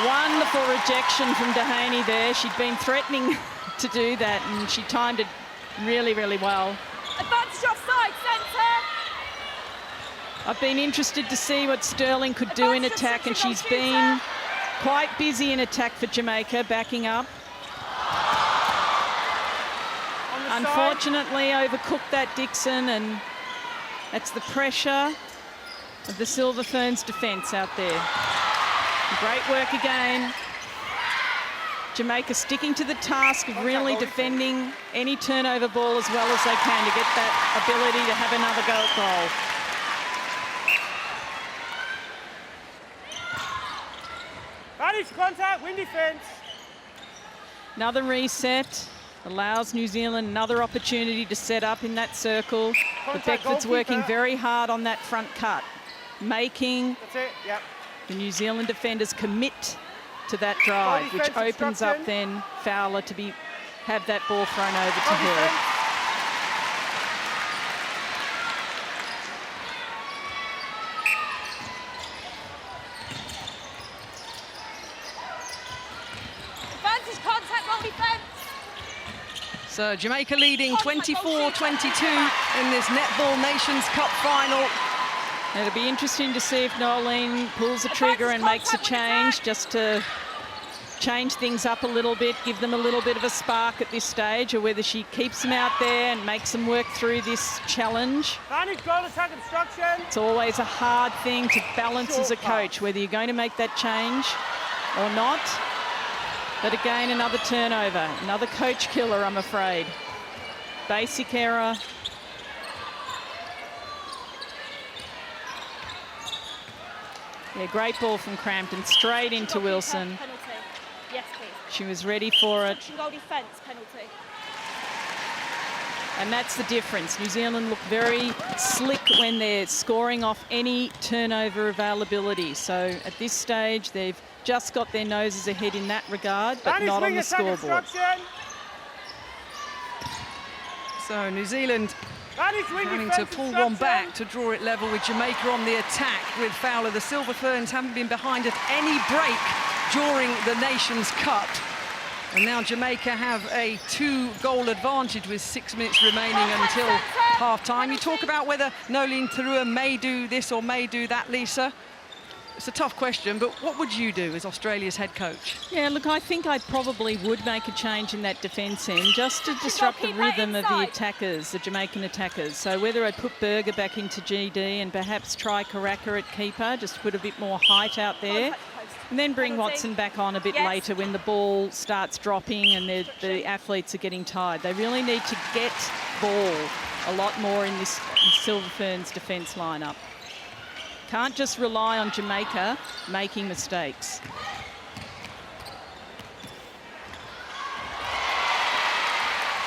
wonderful rejection from Dehaney there. She'd been threatening to do that, and she timed it really, really well. Advantage offside, centre. I've been interested to see what Sterling could do in attack, and she's been quite busy in attack for Jamaica, backing up. Unfortunately, overcooked that Dixon, and that's the pressure of the Silver Ferns defence out there. Great work again. Jamaica sticking to the task of really defending any turnover ball as well as they can to get that ability to have another go at goal. Manage contact, wing defence. Another reset. Allows New Zealand another opportunity to set up in that circle. But Beckford's working very hard on that front cut, making the New Zealand defenders commit to that drive, which opens up then Fowler to have that ball thrown over to her. Advantage contact, roll defence. So Jamaica leading 24-22 in this Netball Nations Cup final. It'll be interesting to see if Nolene pulls the trigger and makes a change, just to change things up a little bit, give them a little bit of a spark at this stage, or whether she keeps them out there and makes them work through this challenge. Manage goal attack obstruction. It's always a hard thing to balance as a coach, whether you're going to make that change or not. But again, another turnover, another coach killer, I'm afraid. Basic error. Yeah, great ball from Crampton, straight into Wilson. Penalty. Yes, please. She was ready for it. Goal defence penalty. And that's the difference. New Zealand look very slick when they're scoring off any turnover availability. So at this stage, they've just got their noses ahead in that regard, but not on the scoreboard. So New Zealand having to pull one back to draw it level with Jamaica on the attack with Fowler. The Silver Ferns haven't been behind at any break during the Nations Cup. And now Jamaica have a 2-goal advantage with 6 minutes remaining until half-time. You talk about whether Nolene Tarua may do this or may do that, Lisa. It's a tough question, but what would you do as Australia's head coach? Yeah, look, I think I probably would make a change in that defence end just to disrupt the rhythm of the attackers, the Jamaican attackers. So whether I'd put Berger back into GD and perhaps try Karaka at keeper, just put a bit more height out there. And then bring Watson back on a bit later when the ball starts dropping and the athletes are getting tired. They really need to get ball a lot more in this Silver Ferns defence lineup. Can't just rely on Jamaica making mistakes.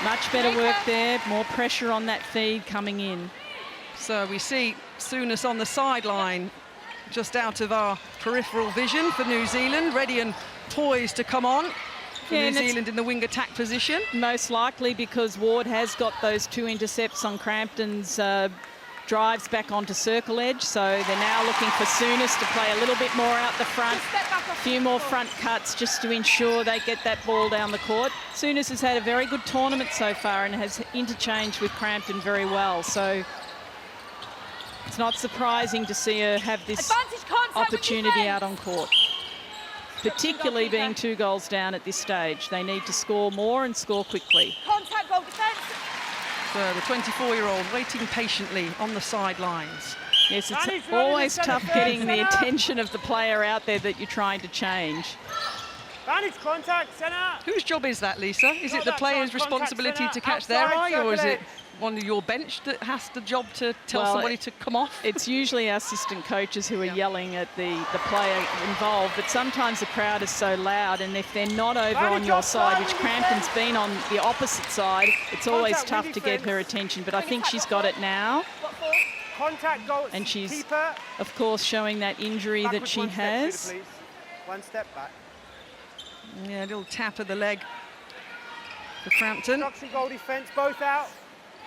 Much better work there, more pressure on that feed coming in. So we see Souness on the sideline, just out of our peripheral vision for New Zealand, ready and poised to come on for New Zealand in the wing attack position. Most likely because Ward has got those 2 intercepts on Crampton's drives back onto circle edge, so they're now looking for Souness to play a little bit more out the front, a few more front cuts just to ensure they get that ball down the court. Souness has had a very good tournament so far and has interchanged with Crampton very well, so it's not surprising to see her have this opportunity out on court, particularly being 2 goals down at this stage. They need to score more and score quickly. Contact goal defence. So the 24-year-old waiting patiently on the sidelines. Yes, it's always tough getting the attention of the player out there that you're trying to change. Vantage contact, centre. Whose job is that, Lisa? Is it the player's responsibility to catch their eye, or is it one of your bench that has the job to tell somebody to come off? It's usually our assistant coaches who are yelling at the player involved, but sometimes the crowd is so loud, and if they're not over on your side, which Crampton's been on the opposite side, it's always tough to get her attention, but I think she's got it now. Contact goal. And she's, of course, showing that injury that she has. One step back. Yeah, a little tap of the leg for Crampton. Goal defence, both out.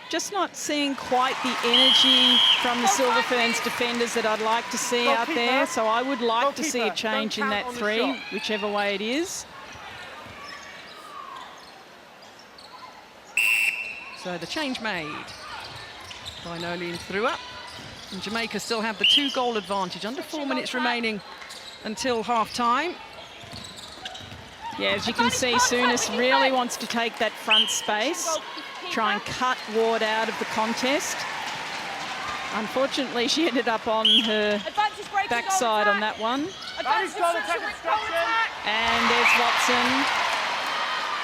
Just not seeing quite the energy from the Silver Ferns defenders that I'd like to see out there. So I would like to see a change in that 3, whichever way it is. So the change made by Nolene Thrua. And Jamaica still have the 2-goal advantage. Under 4 minutes remaining until half-time. Yeah, as you can see, Souness really wants to take that front space, try and cut Ward out of the contest. Unfortunately, she ended up on her backside on that one. And there's Watson.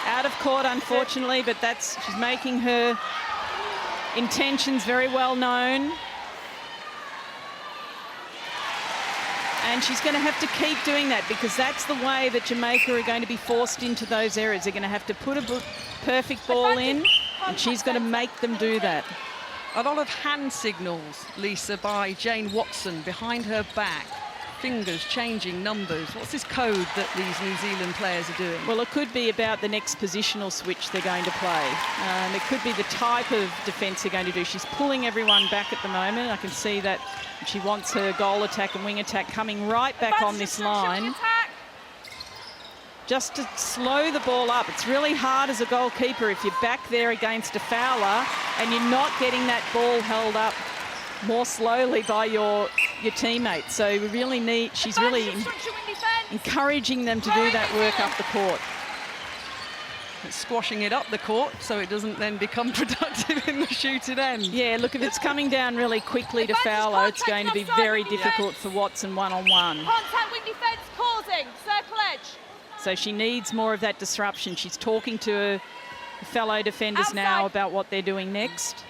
Out of court, unfortunately, but she's making her intentions very well known. And she's going to have to keep doing that, because that's the way that Jamaica are going to be forced into those areas. They're going to have to put a perfect ball in, and she's going to make them do that. A lot of hand signals, Lisa, by Jane Watson behind her back. Fingers changing numbers. What's this code that these New Zealand players are doing? Well, it could be about the next positional switch they're going to play. It could be the type of defence they're going to do. She's pulling everyone back at the moment. I can see that she wants her goal attack and wing attack coming right back on this line. Just to slow the ball up. It's really hard as a goalkeeper if you're back there against a fouler and you're not getting that ball held up more slowly by your teammates. So we really need, she's really encouraging them to do that work up the court. It's squashing it up the court so it doesn't then become productive in the shooting end. Yeah, look, if it's coming down really quickly to Fowler, it's going to be very difficult for Watson one-on-one. Contact wing defence causing, circle edge. So she needs more of that disruption. She's talking to her fellow defenders now about what they're doing next.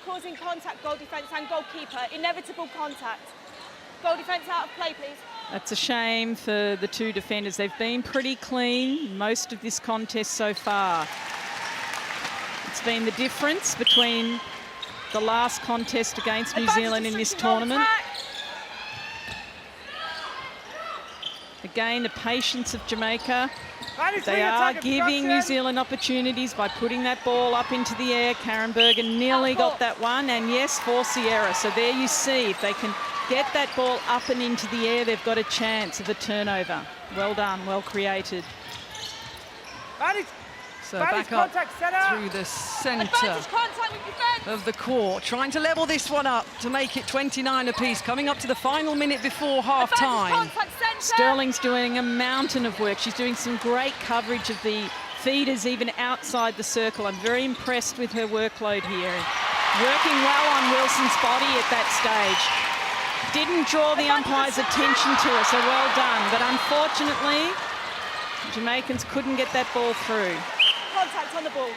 Causing contact, goal defence and goalkeeper. Inevitable contact. Goal defence out of play, please. That's a shame for the 2 defenders. They've been pretty clean most of this contest so far. It's been the difference between the last contest against New Zealand in this tournament. Again, the patience of Jamaica. They are giving New Zealand opportunities by putting that ball up into the air. Karen Bergen nearly got that one, and yes, force the error. So there you see, if they can get that ball up and into the air, they've got a chance of a turnover. Well done, well created. So back up through the centre of the court, trying to level this one up to make it 29 apiece, coming up to the final minute before half-time. Sterling's doing a mountain of work. She's doing some great coverage of the feeders even outside the circle. I'm very impressed with her workload here. Working well on Wilson's body at that stage. Didn't draw the umpire's attention to her, so well done. But unfortunately, Jamaicans couldn't get that ball through. Contact on the ball.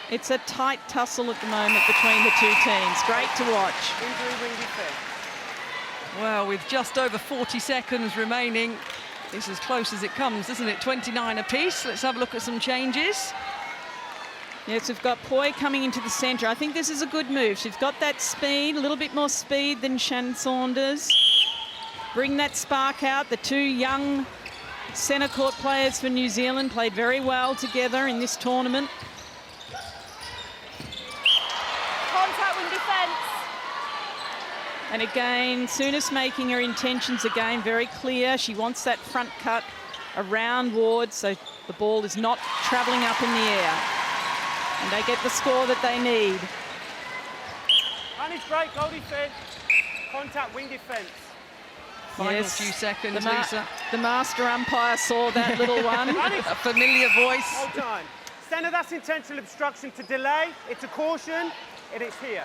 It's a tight tussle at the moment between the two teams. Great to watch. Injury ring defence. Well, with just over 40 seconds remaining, it's as close as it comes, isn't it? 29 apiece. Let's have a look at some changes. Yes, we've got Poi coming into the centre. I think this is a good move. She's got that speed, a little bit more speed than Shan Saunders. Bring that spark out. The two young centre court players for New Zealand played very well together in this tournament. Contact wing defence. And again, Souness making her intentions again very clear. She wants that front cut around Ward so the ball is not travelling up in the air. And they get the score that they need. Manage break, goal defence. Contact wing defence. Final few seconds, the Lisa. The master umpire saw that little one. A familiar voice. Hold on. Centre, that's intentional obstruction to delay. It's a caution, and it's here.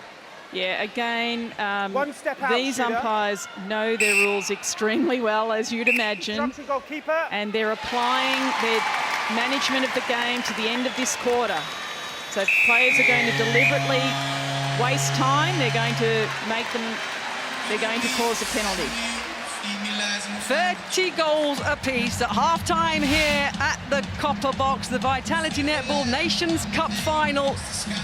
Yeah, again, One step out, these shooter. umpires know their rules extremely well, as you'd imagine. Obstruction goalkeeper. And they're applying their management of the game to the end of this quarter. So players are going to deliberately waste time. They're going to cause a penalty. 30 goals apiece at half-time here at the Copper Box. The Vitality Netball Nations Cup final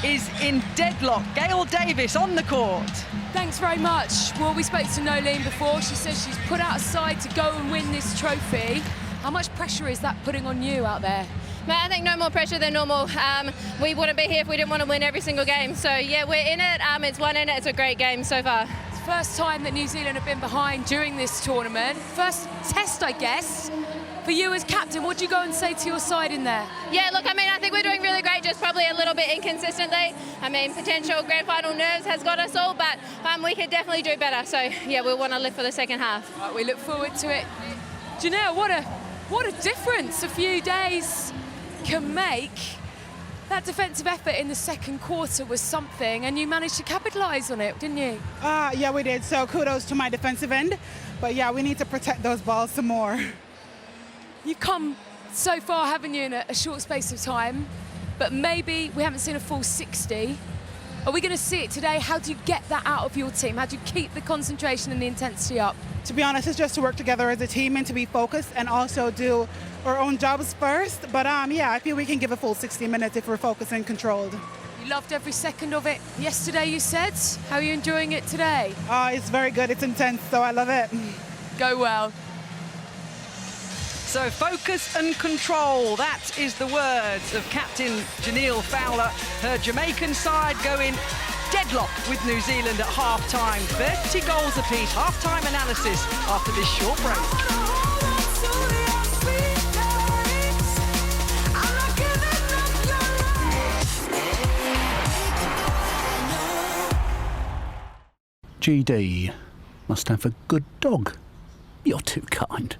is in deadlock. Gail Davis on the court. Thanks very much. Well, we spoke to Nolene before. She says she's put out a side to go and win this trophy. How much pressure is that putting on you out there? I think no more pressure than normal. We wouldn't be here if we didn't want to win every single game. So yeah, we're in it. It's one in it. It's a great game so far. It's the first time that New Zealand have been behind during this tournament. First test, I guess, for you as captain. What do you go and say to your side in there? Yeah, look, I think we're doing really great, just probably a little bit inconsistently. Potential grand final nerves has got us all, but we could definitely do better. So yeah, we want to live for the second half. Right, we look forward to it. Janelle, what a difference a few days can make. That defensive effort in the second quarter was something, and you managed to capitalise on it, didn't you? Yeah, we did. So kudos to my defensive end. But yeah, we need to protect those balls some more. You've come so far, haven't you, in a short space of time? But maybe we haven't seen a full 60. Are we going to see it today? How do you get that out of your team? How do you keep the concentration and the intensity up? To be honest, it's just to work together as a team and to be focused and also do our own jobs first. But yeah, I feel we can give a full 60 minutes if we're focused and controlled. You loved every second of it yesterday, you said. How are you enjoying it today? It's very good. It's intense, so I love it. Go well. So focus and control, that is the words of Captain Janelle Fowler. Her Jamaican side going deadlock with New Zealand at half-time. 30 goals apiece, half-time analysis after this short break. GD must stand for good dog. You're too kind.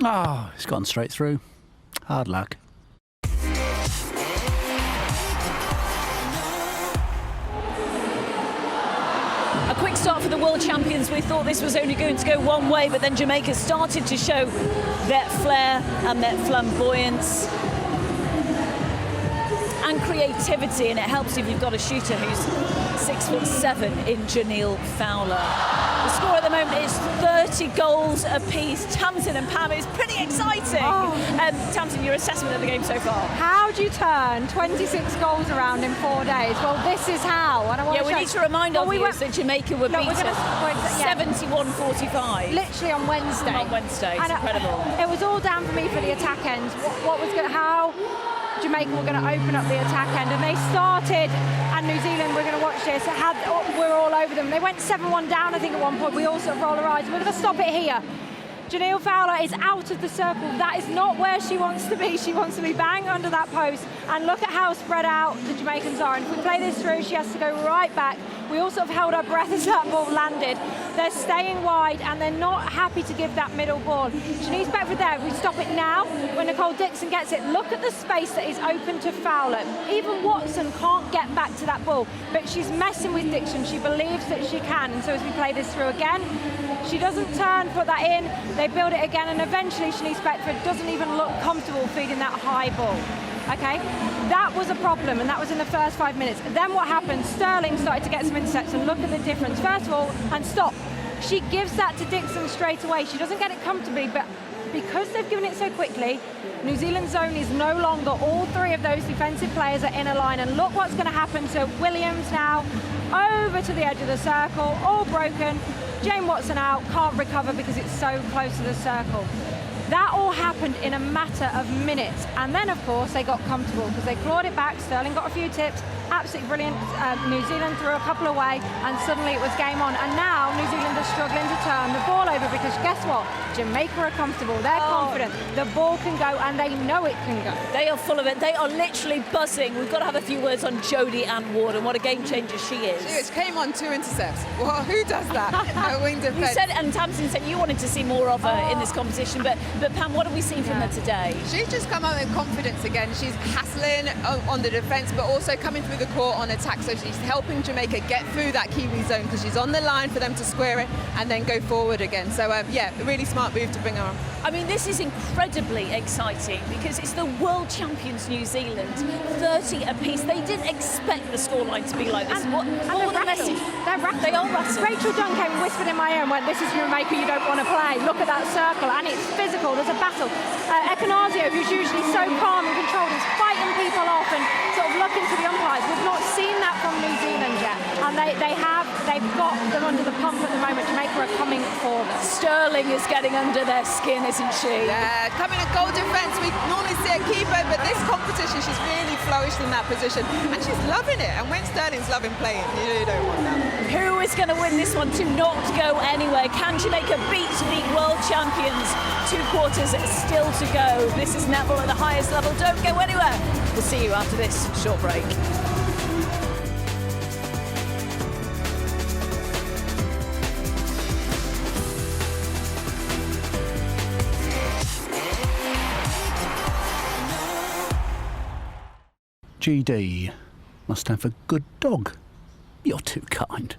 Oh, it's gone straight through. Hard luck. A quick start for the world champions. We thought this was only going to go one way, but then Jamaica started to show their flair and their flamboyance and creativity, and it helps if you've got a shooter who's 6'7" in Janelle Fowler. The score at the moment is 30 goals apiece. Tamsin and Pam, it's pretty exciting. Tamsin, your assessment of the game so far? How do you turn 26 goals around in 4 days? Well, this is how. And I want We need to remind our viewers that Jamaica were beaten 71-45. Literally on Wednesday. On Wednesday, it's incredible. It was all down for me for the attack end. How Jamaica were going to open up the attack end, and they started, and New Zealand, we're going to watch this, we're all over them. They went 7-1 down, I think, at one point. We all sort of roll our eyes. We're going to stop it here. Janelle Fowler is out of the circle. That is not where she wants to be. She wants to be bang under that post. And look at how spread out the Jamaicans are. And if we play this through, she has to go right back. We all sort of held our breath as that ball landed. They're staying wide, and they're not happy to give that middle ball. Shanice Beckford there. If we stop it now, when Nicole Dixon gets it, look at the space that is open to Fowler. Even Watson can't get back to that ball, but she's messing with Dixon. She believes that she can. And so as we play this through again, she doesn't turn, put that in. They build it again, and eventually Shanice Beckford doesn't even look comfortable feeding that high ball. Okay, that was a problem, and that was in the first 5 minutes. Then what happened? Sterling started to get some intercepts, and look at the difference. First of all, and stop. She gives that to Dixon straight away. She doesn't get it comfortably, but because they've given it so quickly, New Zealand's zone is no longer. All three of those defensive players are in a line, and look what's going to happen to Williams now. Over to the edge of the circle, all broken. Jane Watson out, can't recover because it's so close to the circle. That all happened in a matter of minutes. And then, of course, they got comfortable because they clawed it back. Sterling got a few tips. Absolutely brilliant. New Zealand threw a couple away, and suddenly it was game on. And now New Zealand are struggling to turn the ball over because guess what? Jamaica are comfortable. They're confident. The ball can go, and they know it can go. They are full of it. They are literally buzzing. We've got to have a few words on Jodie Ann Ward and what a game changer she is. She came on 2 intercepts. Well, who does that? Wing defense. You said, and Tamsin said you wanted to see more of her in this competition, but Pam, what have we seen from her today? She's just come out with confidence again. She's hassling on the defence, but also coming through the court on attack. So she's helping Jamaica get through that Kiwi zone because she's on the line for them to square it and then go forward again. So yeah, a really smart move to bring her on. I mean, this is incredibly exciting because it's the world champions New Zealand, 30 apiece. They didn't expect the scoreline to be like this. And they're rattled. They are rattled. Rachel Dunn came and whispered in my ear and went, "This is Jamaica you don't want to play. Look at that circle," and it's physical. There's a battle. Ekanazio, who's usually so calm and controlled, is fighting people off and sort of looking to the umpires. We've not seen that from New Zealand yet, and they've got them under the pump at the moment. Jamaica are coming for them. Sterling is getting under their skin, isn't she? Yeah, coming at goal defence, we normally see a keeper, but this competition she's really flourished in that position, and she's loving it. And when Sterling's loving playing, you really don't want that. Who is going to win this one to not go anywhere? Can Jamaica beat the world champions? 2 quarters still to go. This is netball at the highest level. Don't go anywhere. We'll see you after this short break. GD must stand for good dog. You're too kind.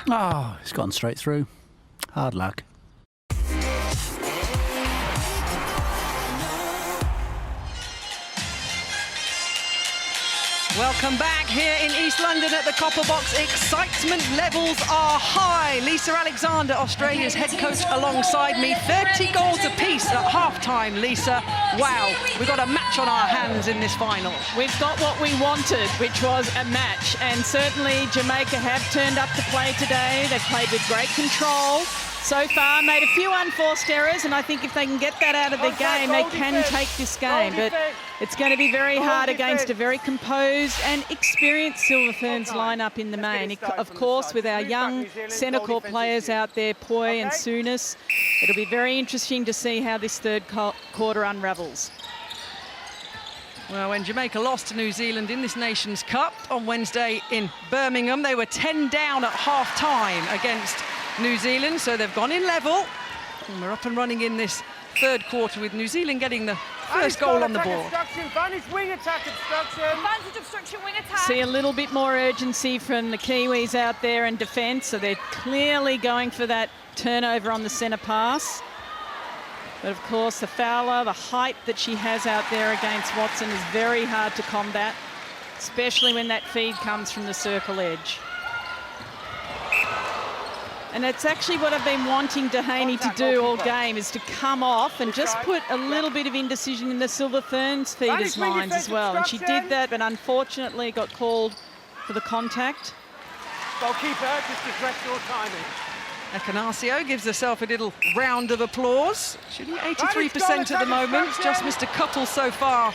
Oh, it's gone straight through. Hard luck. Welcome back here in East London at the Copper Box. Excitement levels are high. Lisa Alexander, Australia's head coach, alongside me. 30 goals apiece at half-time, Lisa. Wow, we've got a match on our hands in this final. We've got what we wanted, which was a match. And certainly Jamaica have turned up to play today. They've played with great control so far, made a few unforced errors, and I think if they can get that out of their game, they can take this game. But it's going to be very hard against a very composed and experienced Silver Ferns lineup in the main. Of course, with our young centre court players out there, Poi and Souness, it'll be very interesting to see how this third quarter unravels. Well, when Jamaica lost to New Zealand in this Nations Cup on Wednesday in Birmingham, they were 10 down at half-time against New Zealand, so they've gone in level. And we're up and running in this third quarter with New Zealand getting the first goal on the board. Advantage wing attack obstruction. Advantage obstruction wing attack. See a little bit more urgency from the Kiwis out there in defence, so they're clearly going for that turnover on the centre pass. But of course, the Fowler, the height that she has out there against Watson is very hard to combat, especially when that feed comes from the circle edge. And it's actually what I've been wanting Dehaney to do all game, is to come off and just put a little bit of indecision in the Silver Ferns feeders' minds as well. And she did that, but unfortunately got called for the contact. Goalkeeper, just address your timing. Ekanasio gives herself a little round of applause. Shooting 83% at the moment. Just missed a couple so far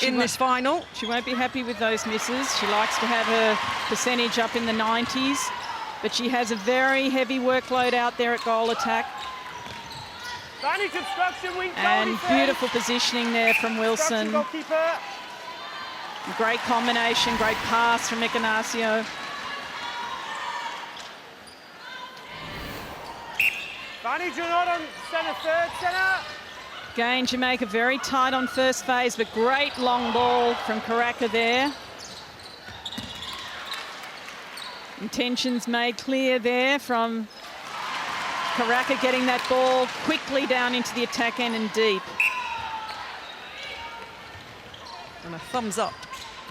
in this final. She won't be happy with those misses. She likes to have her percentage up in the 90s. But she has a very heavy workload out there at goal attack. And beautiful positioning there from Wilson. Great combination, great pass from Ekanasio. Advantage or not on centre, third centre. Again, Jamaica very tight on first phase, but great long ball from Karaka there. Intentions made clear there from Karaka, getting that ball quickly down into the attack end and deep. And a thumbs up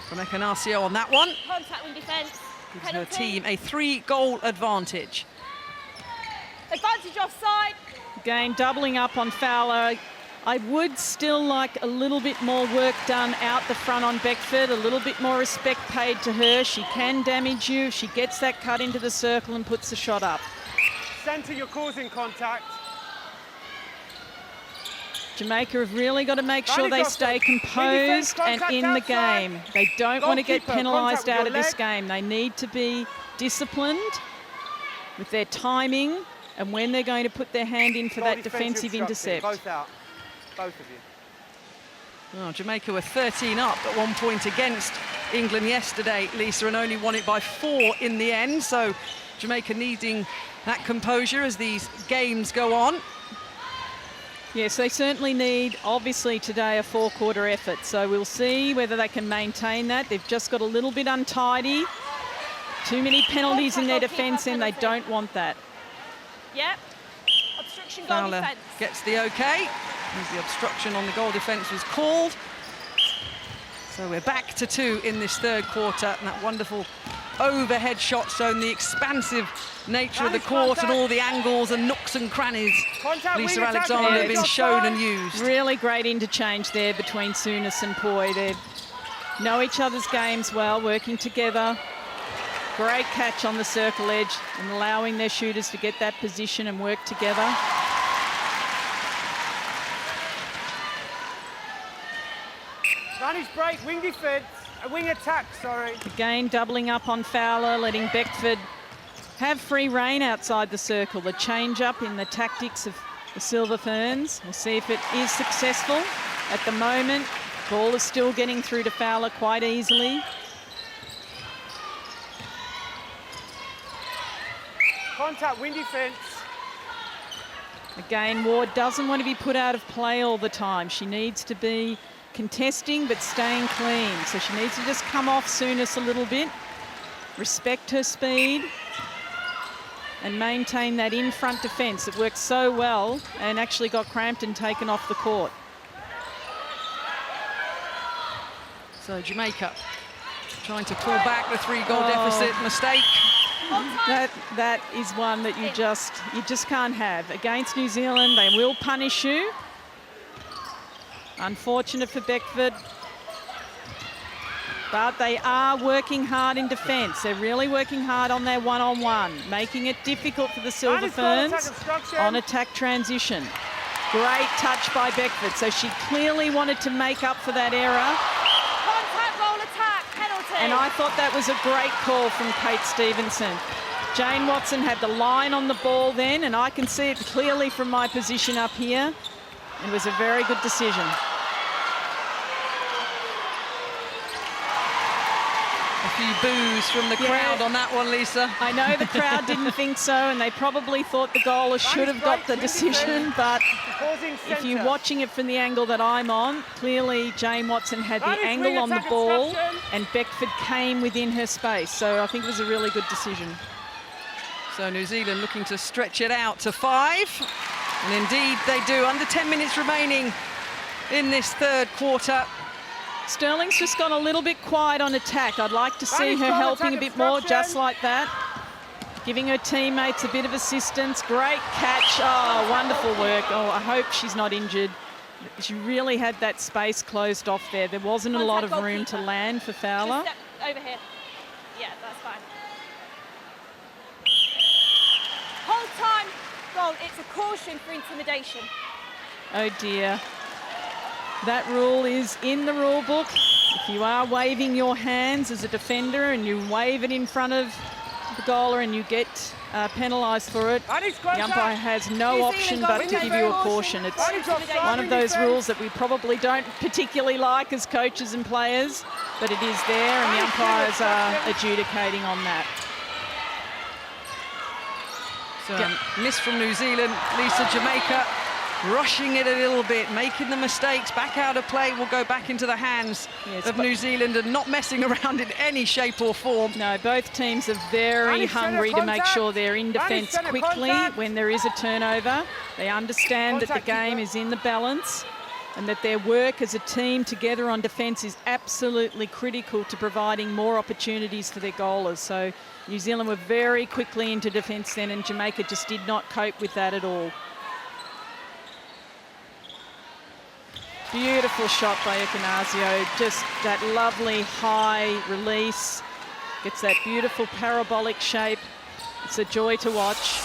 from Ekanasio on that one. Contact with defence. Gives her team a 3-goal advantage. Advantage offside. Again, doubling up on Fowler. I would still like a little bit more work done out the front on Beckford, a little bit more respect paid to her. She can damage you if she gets that cut into the circle and puts the shot up. Centre, you're causing contact. Jamaica have really got to make sure they stay composed and in the game. They don't want to get penalised out of this game. They need to be disciplined with their timing and when they're going to put their hand in for that defensive intercept. Both out. Both of you. Oh, Jamaica were 13 up at one point against England yesterday, Lisa, and only won it by 4 in the end. So Jamaica needing that composure as these games go on. Yes, they certainly need, obviously, today a 4-quarter effort. So we'll see whether they can maintain that. They've just got a little bit untidy. Too many penalties in their defence, and they don't want that. Yep. Obstruction goal Fowler defence. gets the OK. As the obstruction on the goal defence was called. So we're back to 2 in this third quarter, and that wonderful overhead shot showing the expansive nature of the court and all the angles and nooks and crannies Lisa Alexander have been shown and used. Really great interchange there between Souness and Poi. They know each other's games well, working together. Great catch on the circle edge and allowing their shooters to get that position and work together. Advantage break, wing defence, wing attack, sorry. Again, doubling up on Fowler, letting Beckford have free rein outside the circle. The change up in the tactics of the Silver Ferns. We'll see if it is successful. At the moment, ball is still getting through to Fowler quite easily. Contact, wing defence. Again, Ward doesn't want to be put out of play all the time. She needs to be contesting but staying clean. So she needs to just come off Souness a little bit, respect her speed. and maintain that in-front defence. It worked so well and actually got cramped and taken off the court. So Jamaica trying to pull back the 3-goal deficit. Mistake. That is one that you just can't have. Against New Zealand, they will punish you. Unfortunate for Beckford. But they are working hard in defence. They're really working hard on their one-on-one, making it difficult for the Silver Ferns on attack transition. Great touch by Beckford. So she clearly wanted to make up for that error. Contact, roll attack, penalty. And I thought that was a great call from Kate Stevenson. Jane Watson had the line on the ball then, and I can see it clearly from my position up here. It was a very good decision. A few boos from the crowd on that one, Lisa. I know the crowd didn't think so, and they probably thought the goaler should have got the decision, but if you're watching it from the angle that I'm on, clearly Jane Watson had the angle on the ball and Beckford came within her space, so I think it was a really good decision. So New Zealand looking to stretch it out to 5, and indeed they do. Under 10 minutes remaining in this third quarter. Sterling's just gone a little bit quiet on attack. I'd like to see her helping a bit more, just like that. Giving her teammates a bit of assistance. Great catch. Oh, wonderful work. Oh, I hope she's not injured. She really had that space closed off there. There wasn't a lot of room to land for Fowler. Just step over here. Yeah, that's fine. Hold time. Goal. It's a caution for intimidation. Oh dear. That rule is in the rule book. If you are waving your hands as a defender and you wave it in front of the goaler and you get penalised for it, the umpire has no option but to give you a caution. It's one of those rules that we probably don't particularly like as coaches and players, but it is there and the umpires are adjudicating on that. So miss from New Zealand, Lisa. Jamaica rushing it a little bit, making the mistakes, back out of play, will go back into the hands of New Zealand and not messing around in any shape or form. No, both teams are very hungry to make sure they're in defence quickly when there is a turnover. They understand that the game is in the balance and that their work as a team together on defence is absolutely critical to providing more opportunities for their goalers. So New Zealand were very quickly into defence then, and Jamaica just did not cope with that at all. Beautiful shot by Ekenasio, just that lovely high release. Gets that beautiful parabolic shape. It's a joy to watch.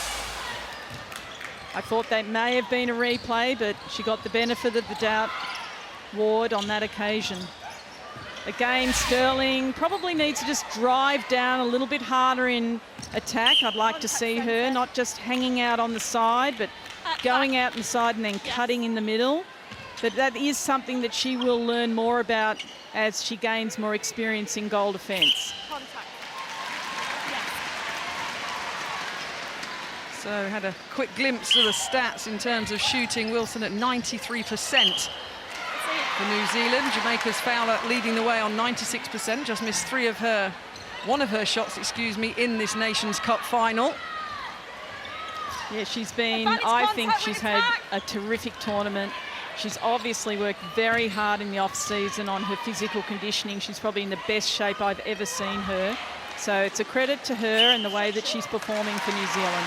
I thought that may have been a replay, but she got the benefit of the doubt, Ward, on that occasion. Again, Sterling probably needs to just drive down a little bit harder in attack. I'd like to see her not just hanging out on the side, but going out inside and then cutting in the middle. But that is something that she will learn more about as she gains more experience in goal defence. So had a quick glimpse of the stats in terms of shooting. Wilson at 93% for New Zealand. Jamaica's Fowler leading the way on 96%. Just missed one of her shots, in this Nations Cup final. Yeah, she's been, I think she's had a terrific tournament. She's obviously worked very hard in the off-season on her physical conditioning. She's probably in the best shape I've ever seen her. So it's a credit to her and the way that she's performing for New Zealand.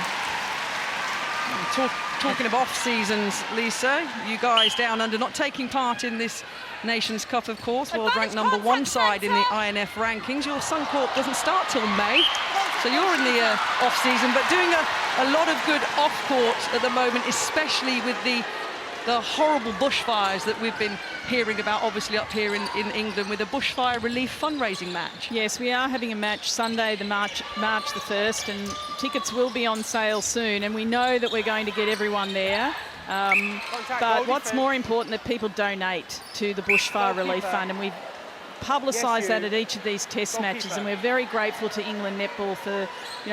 Talking of off-seasons, Lisa, you guys down under not taking part in this Nations Cup, of course, world-ranked number 1 side in the INF rankings. Your Suncorp doesn't start till May, so you're in the off-season, but doing a lot of good off-court at the moment, especially with the horrible bushfires that we've been hearing about, obviously up here in England, with a bushfire relief fundraising match. Yes, we are having a match Sunday, March the 1st, and tickets will be on sale soon, and we know that we're going to get everyone there. But what's more important, that people donate to the Bushfire Relief Fund, and we've publicised that at each of these test matches, and we're very grateful to England Netball for,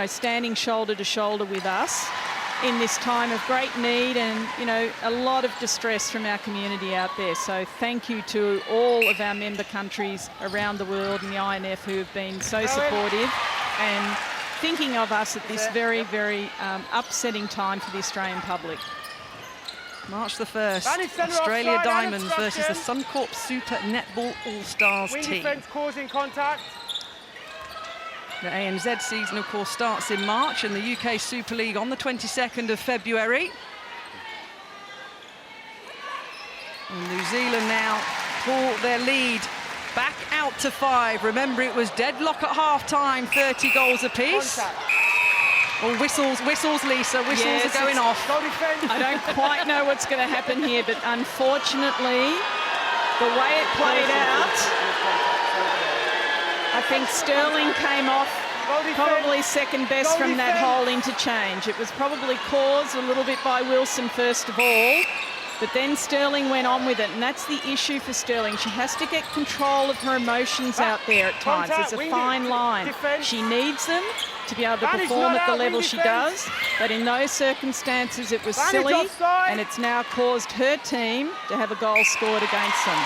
standing shoulder to shoulder with us in this time of great need and, a lot of distress from our community out there. So thank you to all of our member countries around the world and the INF who have been so supportive. And thinking of us at this very, very upsetting time for the Australian public. March the 1st, Centre Australia offside, Diamonds and versus the obstruction. Suncorp Super Netball All-Stars Wing team. defence causing contact. The ANZ season, of course, starts in March, and the UK Super League on the 22nd of February. And New Zealand now pull their lead back out to 5. Remember, it was deadlock at half-time, 30 goals apiece. Contact. Oh, whistles, Lisa, whistles Yes, are going off. Goal defence. I don't quite know what's going to happen here, but unfortunately, the way it played out, I think Sterling came off probably second best from that whole interchange. It was probably caused a little bit by Wilson first of all, but then Sterling went on with it, and that's the issue for Sterling. She has to get control of her emotions out there at times. It's a fine line. She needs them to be able to perform at the level she does, but in those circumstances it was silly, and it's now caused her team to have a goal scored against them.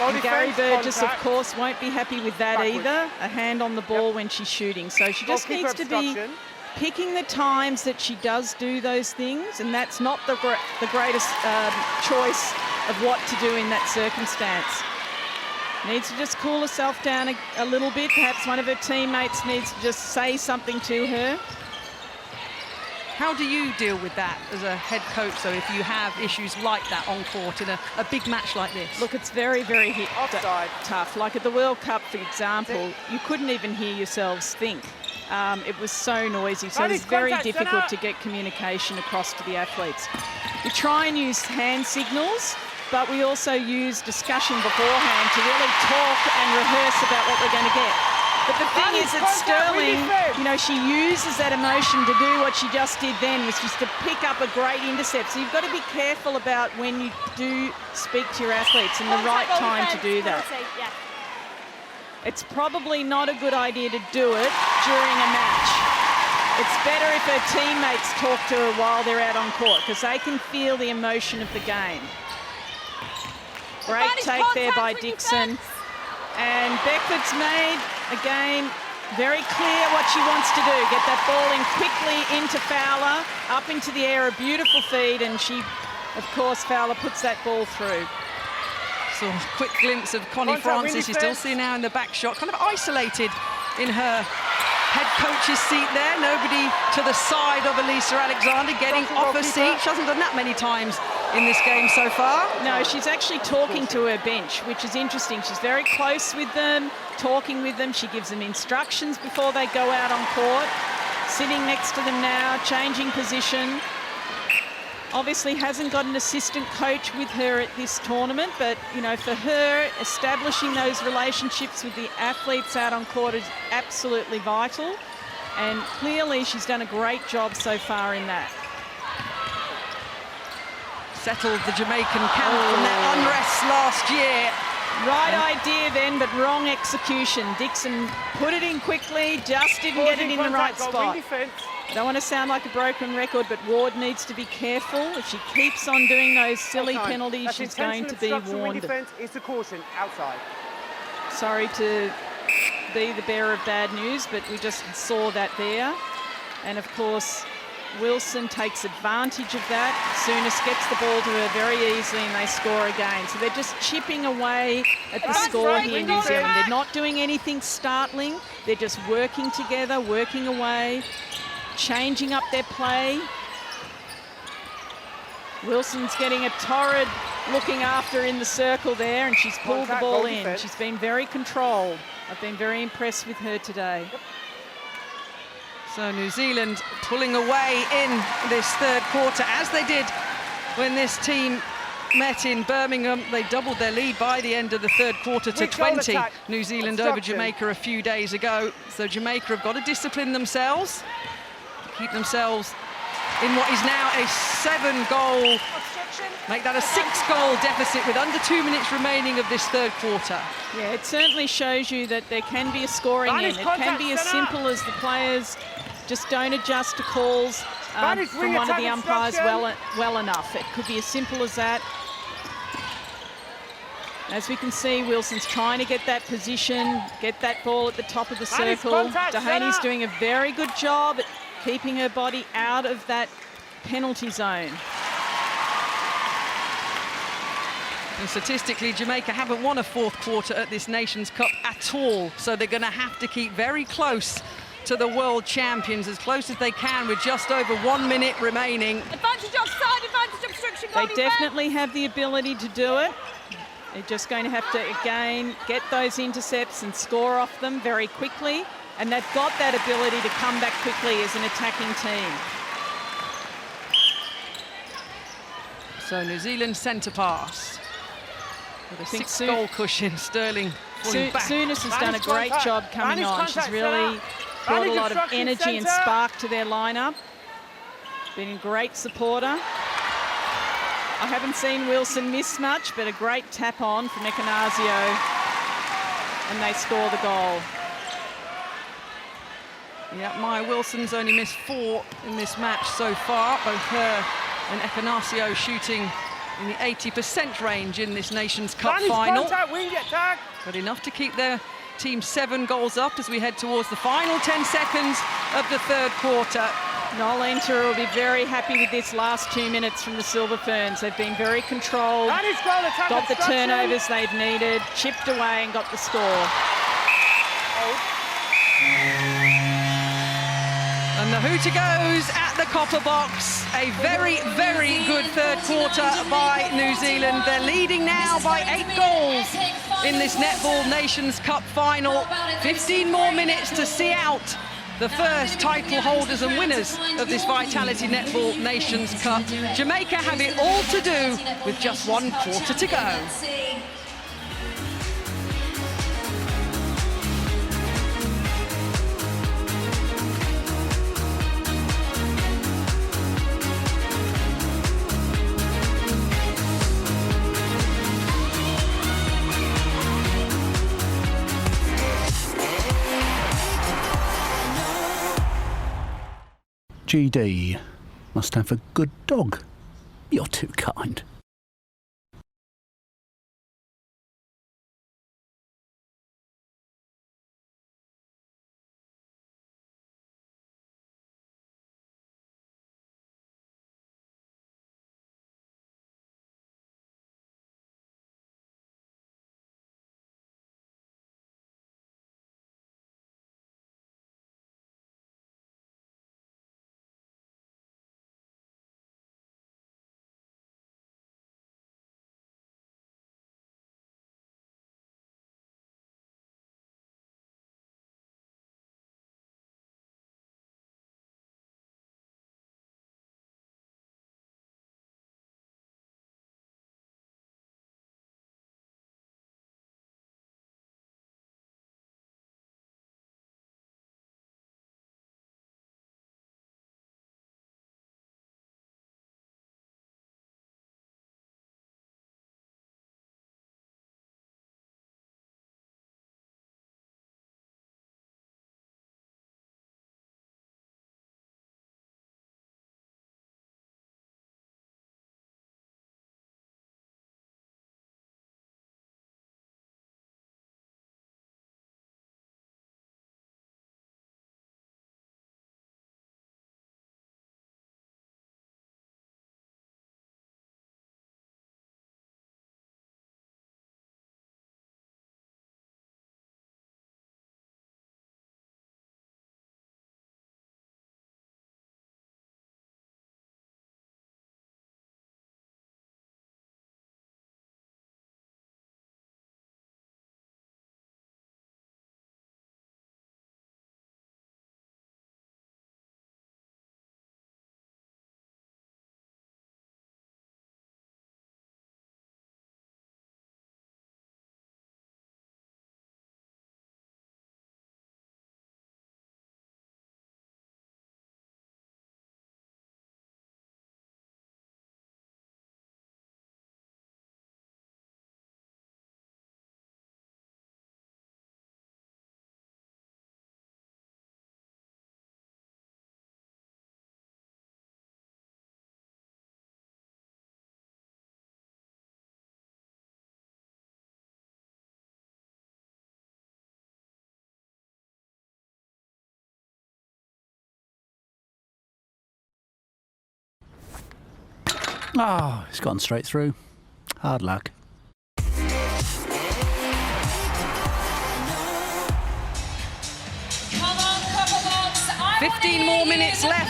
And Gary Burgess, of course, won't be happy with that either, a hand on the ball when she's shooting. So she just needs to be picking the times that she does do those things, and that's not the greatest choice of what to do in that circumstance. Needs to just cool herself down a little bit. Perhaps one of her teammates needs to just say something to her. How do you deal with that as a head coach, though, if you have issues like that on court in a big match like this? Look, it's very, very tough. Like at the World Cup, for example, you couldn't even hear yourselves think. It was so noisy, so it was very difficult to get communication across to the athletes. We try and use hand signals, but we also use discussion beforehand to really talk and rehearse about what we're going to get. But the thing is that Sterling, you know, she uses that emotion to do what she just did then, which is to pick up a great intercept. So you've got to be careful about when you do speak to your athletes and the right time to do that. It's probably not a good idea to do it during a match. It's better if her teammates talk to her while they're out on court, because they can feel the emotion of the game. Great take there by Dixon. And Beckford's made, again, very clear what she wants to do. Get that ball in quickly into Fowler, up into the air, a beautiful feed, and she, of course, Fowler puts that ball through. So a quick glimpse of Connie Francis. You still see now in the back shot, kind of isolated in her head coach's seat there. Nobody to the side of Elisa Alexander, getting off her seat. She hasn't done that many times in this game so far. No, she's actually talking to her bench, which is interesting. She's very close with them, talking with them. She gives them instructions before they go out on court. Sitting next to them now, changing position. Obviously hasn't got an assistant coach with her at this tournament, but, you know, for her, establishing those relationships with the athletes out on court is absolutely vital. And clearly she's done a great job so far in that. Settled the Jamaican camp from their unrest last year. Right idea then, but wrong execution. Dixon put it in quickly, just didn't get it in the right spot. I don't want to sound like a broken record, but Ward needs to be careful. If she keeps on doing those silly penalties, she's going to be warned. It's a caution outside. Sorry to be the bearer of bad news, but we just saw that there. And of course, Wilson takes advantage of that. Souness gets the ball to her very easily and they score again. So they're just chipping away at the score here in New Zealand. They're not doing anything startling. They're just working together, working away, changing up their play. Wilson's getting a torrid looking after in the circle there, and she's pulled the ball in. She's been very controlled. I've been very impressed with her today. So New Zealand pulling away in this third quarter, as they did when this team met in Birmingham. They doubled their lead by the end of the third quarter to 20. New Zealand over Jamaica a few days ago. So Jamaica have got to discipline themselves, keep themselves in what is now a 7-goal, make that a 6-goal deficit with under 2 minutes remaining of this third quarter. Yeah, it certainly shows you that there can be a scoring in. It can be as simple as the players just don't adjust to calls from one of the umpires well enough. It could be as simple as that. As we can see, Wilson's trying to get that position, get that ball at the top of the circle. contact, Dehaney's set up. doing a very good job at keeping her body out of that penalty zone. And statistically, Jamaica haven't won a fourth quarter at this Nations Cup at all, so they're going to have to keep very close to the world champions, as close as they can with just over 1 minute remaining. Advantage offside, advantage obstruction. They definitely have the ability to do it. They're just going to have to, again, get those intercepts and score off them very quickly. And they've got that ability to come back quickly as an attacking team. So New Zealand centre pass. With a 6-goal cushion, Sterling falling back. Souness has done a great job coming on. She's really brought a lot of energy and spark to their lineup. Been a great supporter. I haven't seen Wilson miss much, but a great tap on from Ekanasio, and they score the goal. Yeah, Maya Wilson's only missed 4 in this match so far. Both her and Ekanasio shooting in the 80% range in this Nations Cup final. Contact, wing attack. But enough to keep their team 7 goals up as we head towards the final 10 seconds of the third quarter. Noel Enter will be very happy with this last 2 minutes from the Silver Ferns. They've been very controlled, got the turnovers they've needed, chipped away and got the score. And the hooter goes at the copper box. A very, very good third quarter by New Zealand. They're leading now by 8 goals in this Netball Nations Cup final. 15 more minutes to see out the first title holders and winners of this Vitality Netball Nations Cup. Jamaica have it all to do with just 1 quarter to go. GD must stand for good dog. You're too kind. Oh, it's gone straight through. Hard luck. 15 more minutes left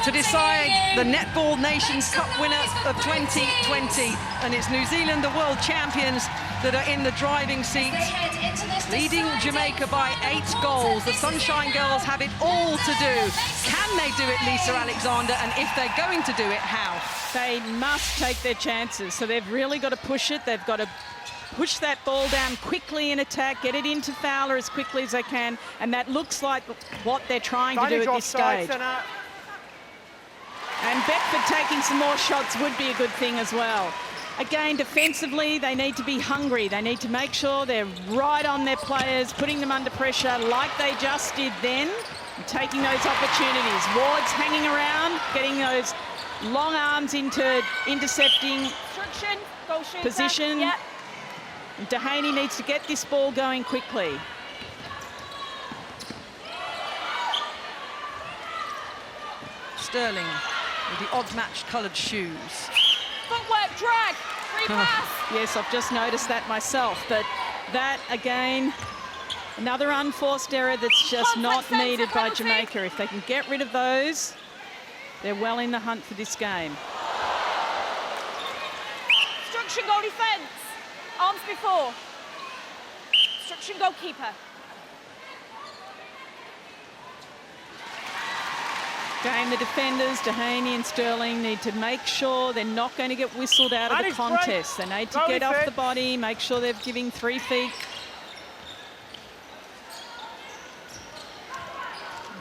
to decide the Netball Nations Cup winner of 2020. And it's New Zealand, the world champions, that are in the driving seat, leading Jamaica by 8 goals. The Sunshine Girls have it all to do. Can they do it, Lisa Alexander? And if they're going to do it, how? They must take their chances. So they've really got to push it. They've got to push that ball down quickly in attack, get it into Fowler as quickly as they can, and that looks like what they're trying to do at this stage. And Beckford taking some more shots would be a good thing as well. Again, defensively, they need to be hungry. They need to make sure they're right on their players, putting them under pressure like they just did then, and taking those opportunities. Ward's hanging around, getting those long arms into intercepting position. Yep. Dehaney needs to get this ball going quickly. Sterling with the odd-matched coloured shoes. Footwork, drag, free pass. Yes, I've just noticed that myself, but that, again, another unforced error that's just not needed by Jamaica. If they can get rid of those, they're well in the hunt for this game. Instruction goal defence. Arms before. Instruction goalkeeper. Again, the defenders, Dehaney and Sterling, need to make sure they're not going to get whistled out of the contest. They need to get off the body, make sure they're giving 3 feet.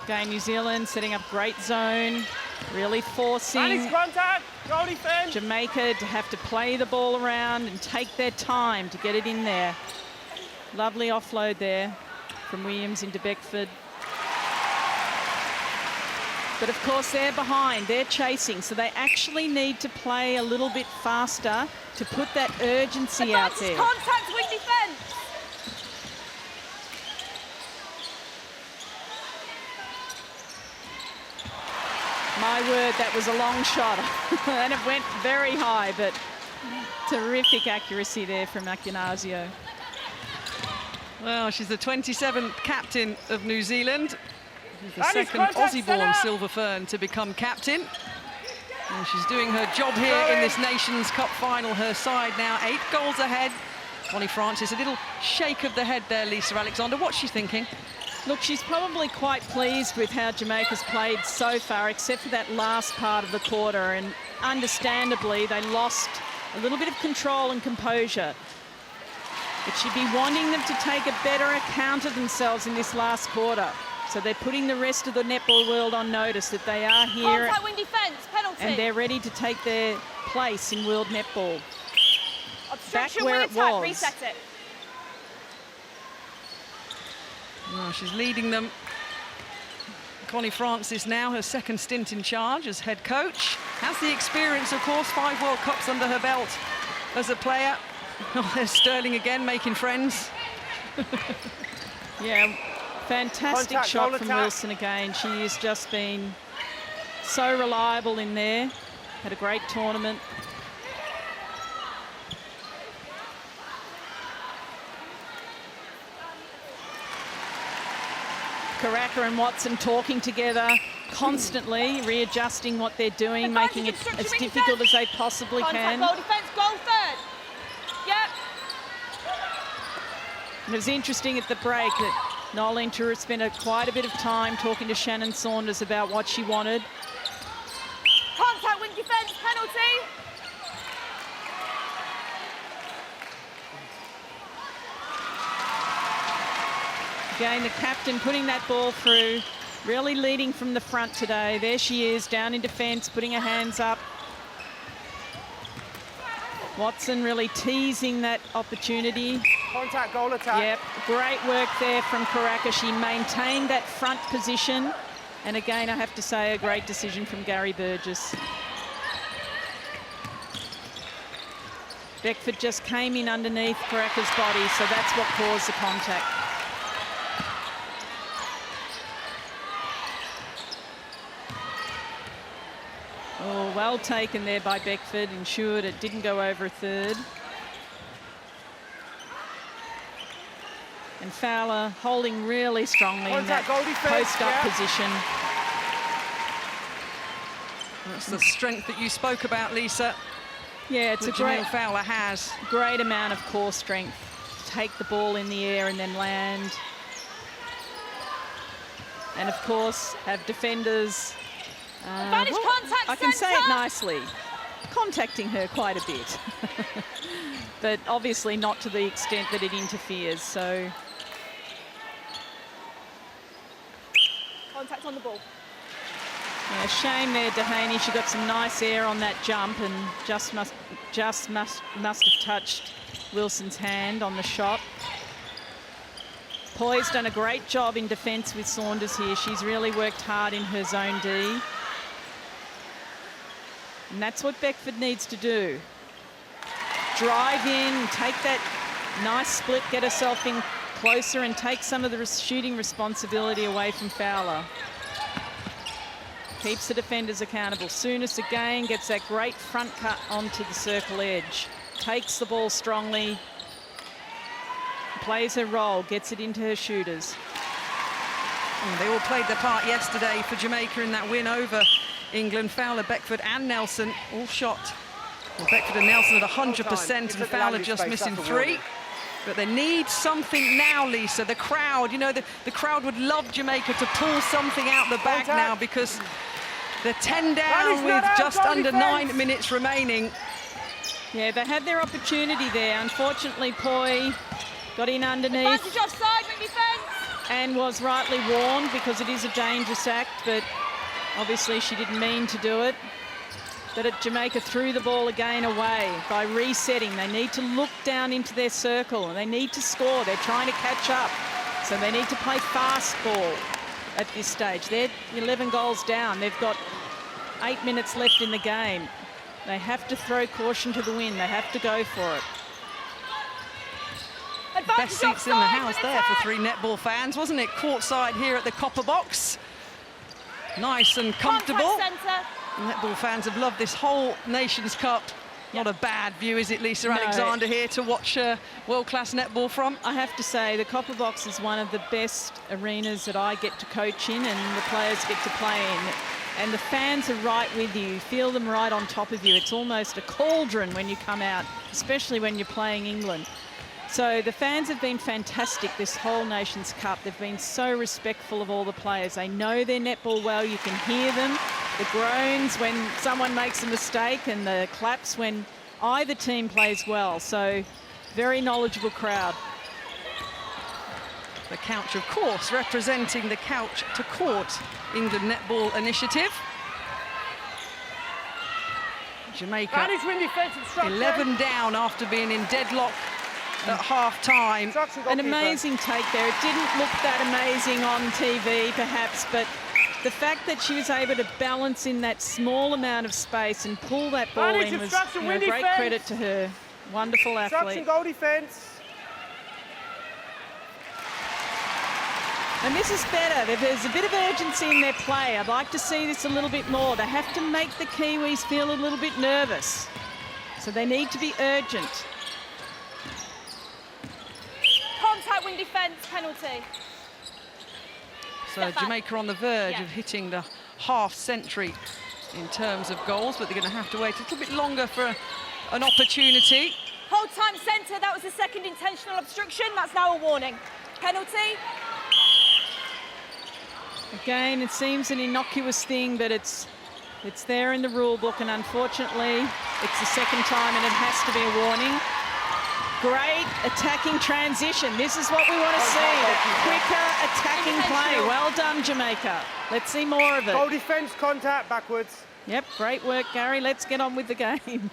Again, New Zealand setting up great zone, really forcing Jamaica to have to play the ball around and take their time to get it in there. Lovely offload there from Williams into Beckford. But of course they're behind, they're chasing, so they actually need to play a little bit faster to put that urgency out there. Contact, wing defence. My word, that was a long shot. And it went very high, but terrific accuracy there from Akinazio. Well, she's the 27th captain of New Zealand. She's the second Aussie-born Silver Fern to become captain. And she's doing her job here in this Nations Cup final. Her side now 8 goals ahead. Connie Francis, a little shake of the head there, Lisa Alexander. What's she thinking? Look, she's probably quite pleased with how Jamaica's played so far, except for that last part of the quarter. And understandably, they lost a little bit of control and composure. But she'd be wanting them to take a better account of themselves in this last quarter. So they're putting the rest of the netball world on notice that they are here Contact, wing defence, penalty. and they're ready to take their place in world netball. Obstruction, Back where wing it attack, was. reset it. Well, she's leading them. Connie Francis now, her second stint in charge as head coach. Has the experience, of course, 5 World Cups under her belt as a player. Oh, there's Sterling again, making friends. Yeah, fantastic shot from Wilson again. She has just been so reliable in there. Had a great tournament. Karaka and Watson talking together constantly, readjusting what they're doing, making it as difficult as they possibly can. Contact, goal defence, goal third. Yep. And it was interesting at the break that Noel Intura spent quite a bit of time talking to Shannon Saunders about what she wanted. Contact, wing defence, penalty. Again, the captain putting that ball through, really leading from the front today. There she is, down in defence, putting her hands up. Watson really teasing that opportunity. Contact, goal attack. Yep, great work there from Karaka. She maintained that front position. And again, I have to say, a great decision from Gary Burgess. Beckford just came in underneath Karaka's body, so that's what caused the contact. Oh, well taken there by Beckford, ensured it didn't go over a third. And Fowler holding really strongly in that post-up position. That's the strength that you spoke about, Lisa. Yeah, it's a great Fowler has. Great amount of core strength. Take the ball in the air and then land. And of course, have defenders. Advantage contact I can say it centre. nicely. Contacting her quite a bit. But obviously not to the extent that it interferes, so. Contact on the ball. Yeah, shame there, Dehaney. She got some nice air on that jump and just must have touched Wilson's hand on the shot. Poy's done a great job in defence with Saunders here. She's really worked hard in her zone D. And that's what Beckford needs to do. Drive in, take that nice split, get herself in closer and take some of the shooting responsibility away from Fowler. Keeps the defenders accountable. Souness again gets that great front cut onto the circle edge. Takes the ball strongly. Plays her role, gets it into her shooters. They all played their part yesterday for Jamaica in that win over England. Fowler, Beckford and Nelson all shot. Well, Beckford and Nelson at 100% and Fowler just missing 3. But they need something now, Lisa. The crowd, you know, the crowd would love Jamaica to pull something out the bag now because they're 10 down with just under 9 minutes remaining. Yeah, they had their opportunity there. Unfortunately, Poy got in underneath. Advantage offside, wing defence. And was rightly warned because it is a dangerous act, but obviously she didn't mean to do it. But Jamaica threw the ball again away by resetting. They need to look down into their circle and they need to score. They're trying to catch up. So they need to play fast ball at this stage. They're 11 goals down. They've got 8 minutes left in the game. They have to throw caution to the wind. They have to go for it. Best seats in the house there for 3 netball fans, wasn't it? Courtside here at the Copper Box. Nice and comfortable. Netball fans have loved this whole Nations Cup. Not a bad view, is it, Lisa Alexander here to watch world-class netball from? I have to say, the Copper Box is one of the best arenas that I get to coach in and the players get to play in. And the fans are right with you. You feel them right on top of you. It's almost a cauldron when you come out, especially when you're playing England. So the fans have been fantastic this whole Nations Cup. They've been so respectful of all the players. They know their netball well. You can hear them. The groans when someone makes a mistake and the claps when either team plays well. So very knowledgeable crowd. The Couch, of course, representing the Couch to Court England Netball Initiative. Jamaica 11 down after being in deadlock at half-time. An amazing take there. It didn't look that amazing on TV, perhaps, but the fact that she was able to balance in that small amount of space and pull that ball in was great credit to her. Wonderful athlete. Goal defence. And this is better. There's a bit of urgency in their play. I'd like to see this a little bit more. They have to make the Kiwis feel a little bit nervous. So they need to be urgent. Contact wing defence, penalty. So Jamaica on the verge of hitting the half-century in terms of goals, but they're going to have to wait a little bit longer for an opportunity. Hold time centre, that was the second intentional obstruction. That's now a warning. Penalty. Again, it seems an innocuous thing, but it's there in the rule book, and unfortunately, it's the second time and it has to be a warning. Great attacking transition. This is what we want to see, the quicker attacking play. Well done, Jamaica. Let's see more of it. Goal defence, contact, backwards. Yep, great work, Gary. Let's get on with the game.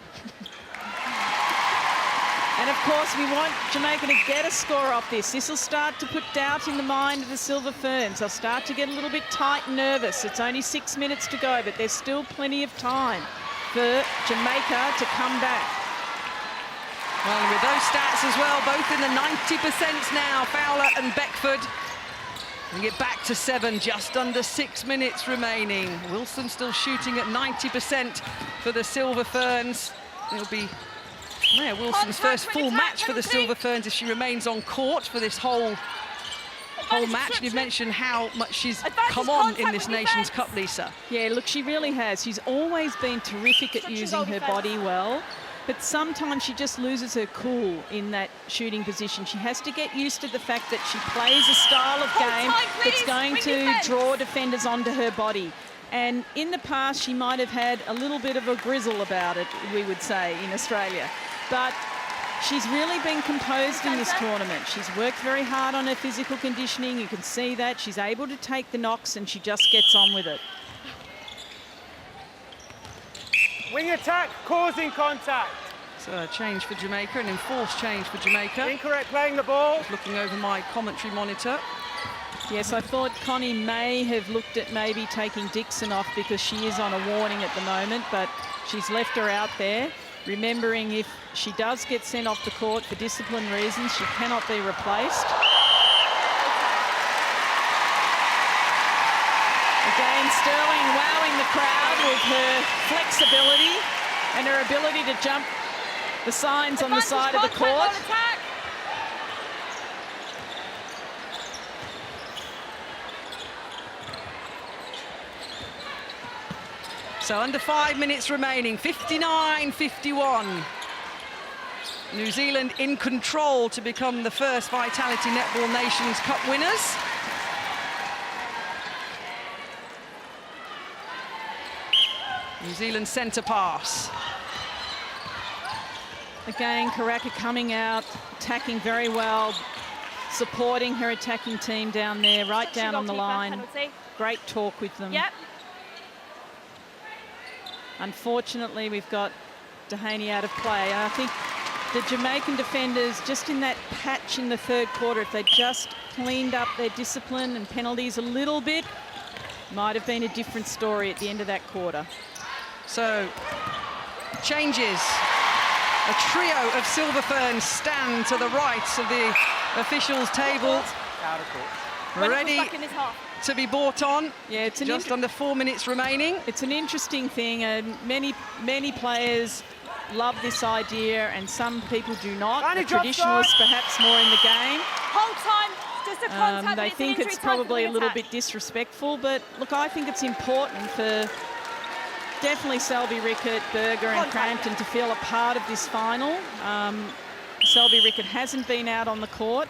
And of course, we want Jamaica to get a score off this. This will start to put doubt in the mind of the Silver Ferns. They'll start to get a little bit tight and nervous. It's only 6 minutes to go, but there's still plenty of time for Jamaica to come back. Well, with those stats as well, both in the 90% now, Fowler and Beckford. Bring it back to 7, just under 6 minutes remaining. Wilson still shooting at 90% for the Silver Ferns. It'll be Maya Wilson's first full match for the Silver Ferns if she remains on court for this whole match. And you've mentioned how much she's come on in this Nations Cup, Lisa. Yeah, look, she really has. She's always been terrific at using her body well, but sometimes she just loses her cool in that shooting position. She has to get used to the fact that she plays a style of game that's going to draw defenders onto her body. And in the past, she might have had a little bit of a grizzle about it, we would say, in Australia. But she's really been composed in this tournament. She's worked very hard on her physical conditioning. You can see that. She's able to take the knocks and she just gets on with it. Wing attack, causing contact. So a change for Jamaica, an enforced change for Jamaica. Incorrect playing the ball. Just looking over my commentary monitor. Yes, I thought Connie may have looked at maybe taking Dixon off because she is on a warning at the moment, but she's left her out there, remembering if she does get sent off the court for discipline reasons, she cannot be replaced. Again, Sterling wowing the crowd with her flexibility and her ability to jump the signs on the side of the court. So under 5 minutes remaining, 59-51. New Zealand in control to become the first Vitality Netball Nations Cup winners. New Zealand centre pass. Again, Karaka coming out, attacking very well, supporting her attacking team down there, right down on the line. Great talk with them. Yep. Unfortunately, we've got Dehaney out of play. And I think the Jamaican defenders, just in that patch in the third quarter, if they just cleaned up their discipline and penalties a little bit, might have been a different story at the end of that quarter. So, changes. A trio of Silver Ferns stand to the right of the officials' table. Ready to be bought on. Yeah, it's just under 4 minutes remaining. It's an interesting thing, and many players love this idea, and some people do not. The traditionalists perhaps more in the game. Whole time, just a contact. They think it's probably a little bit disrespectful, but look, I think it's important for definitely Selby Rickett, Berger and Crampton to feel a part of this final. Selby Rickett hasn't been out on the court,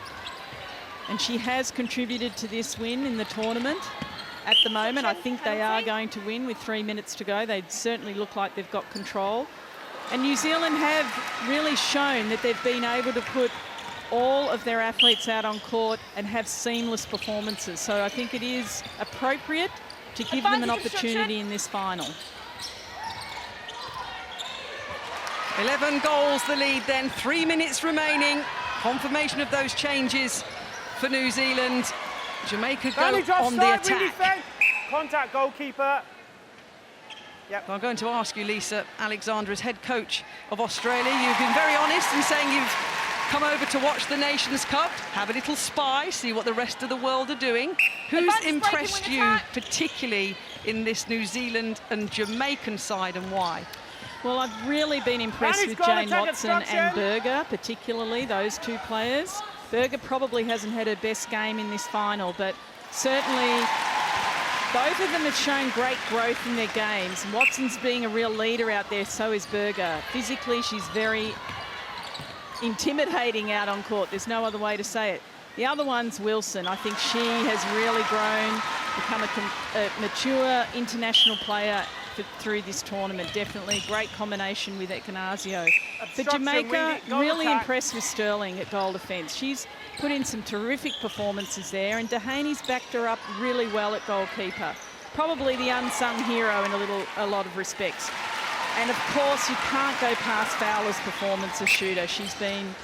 and she has contributed to this win in the tournament. At the moment, I think they are going to win with 3 minutes to go. They certainly look like they've got control. And New Zealand have really shown that they've been able to put all of their athletes out on court and have seamless performances. So I think it is appropriate to give them an opportunity in this final. 11 goals the lead then, 3 minutes remaining. Confirmation of those changes for New Zealand. Jamaica go on the attack. Contact goalkeeper. Yep. I'm going to ask you, Lisa Alexander, as head coach of Australia, you've been very honest in saying you've come over to watch the Nations Cup, have a little spy, see what the rest of the world are doing. Who's impressed you particularly in this New Zealand and Jamaican side, and why? Well, I've really been impressed with Jane Watson and Berger, particularly those two players. Berger probably hasn't had her best game in this final, but certainly both of them have shown great growth in their games. Watson's being a real leader out there, so is Berger. Physically, she's very intimidating out on court. There's no other way to say it. The other one's Wilson. I think she has really grown, become a mature international player through this tournament. Definitely great combination with Ekanasio. For Jamaica, really impressed with Sterling at goal defence. She's put in some terrific performances there, and Dehaney's backed her up really well at goalkeeper. Probably the unsung hero in a lot of respects. And of course, you can't go past Fowler's performance as shooter. She's been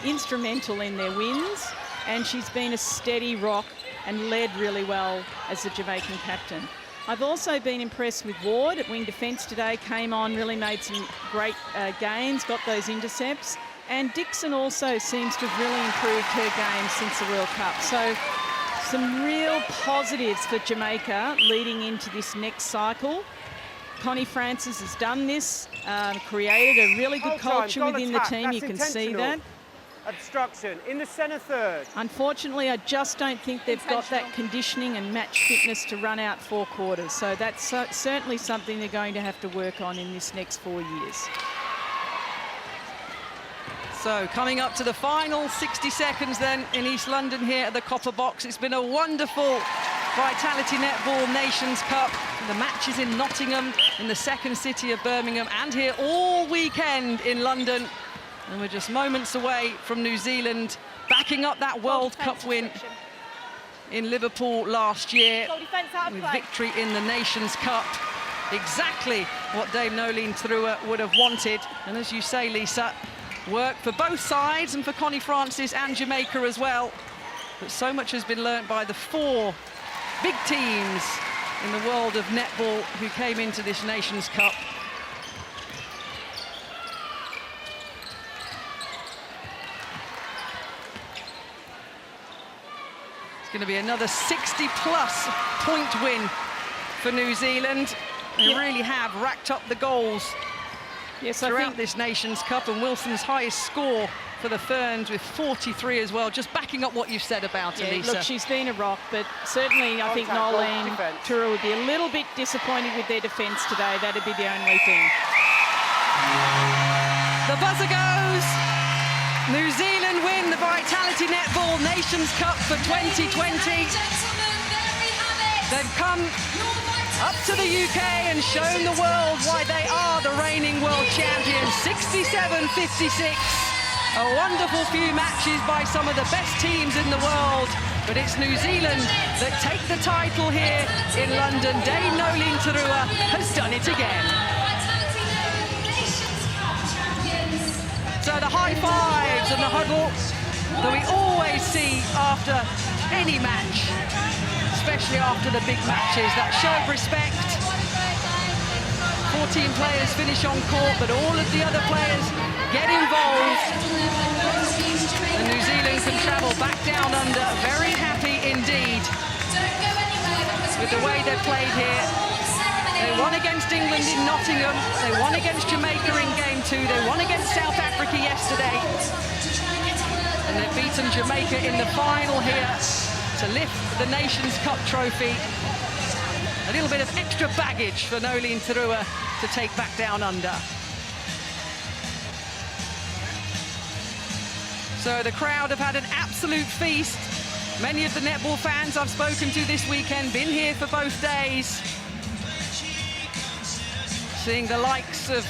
instrumental in their wins, and she's been a steady rock and led really well as the Jamaican captain. I've also been impressed with Ward at wing defence today. Came on, really made some great gains, got those intercepts. And Dixon also seems to have really improved her game since the World Cup. So some real positives for Jamaica leading into this next cycle. Connie Francis has done this, created a really good culture within the team. You can see that. Obstruction in the centre third. Unfortunately, I just don't think they've got that conditioning and match fitness to run out 4 quarters. So that's certainly something they're going to have to work on in this next 4 years. So coming up to the final 60 seconds then in East London here at the Copper Box. It's been a wonderful Vitality Netball Nations Cup. The matches in Nottingham, in the second city of Birmingham, and here all weekend in London. And we're just moments away from New Zealand backing up that World Cup win in Liverpool last year with victory in the Nations Cup. Exactly what Dame Nolene Trua would have wanted. And as you say, Lisa, work for both sides and for Connie Francis and Jamaica as well. But so much has been learnt by the 4 big teams in the world of netball who came into this Nations Cup. It's going to be another 60-plus point win for New Zealand. They really have racked up the goals throughout this Nations Cup, and Wilson's highest score for the Ferns with 43 as well, just backing up what you've said about Elisa. Look, she's been a rock, but certainly I think Nolene Trua would be a little bit disappointed with their defence today. That'd be the only thing. The buzzer goes. New Zealand win the Vitality Netball Nations Cup for 2020. They've come up to the UK and shown the world why they are the reigning world champions. 67-56. A wonderful few matches by some of the best teams in the world. But it's New Zealand that take the title here in London. Dame Nolene Trua has done it again. So the high fives and the huddle that we always see after any match, especially after the big matches, that show of respect. 14 players finish on court, but all of the other players get involved. And New Zealand can travel back down under, very happy indeed with the way they've played here. They won against England in Nottingham, they won against Jamaica in Game 2, they won against South Africa yesterday. And they've beaten Jamaica in the final here to lift the Nations Cup trophy. A little bit of extra baggage for Nolene Trua to take back down under. So the crowd have had an absolute feast. Many of the netball fans I've spoken to this weekend been here for both days. Seeing the likes of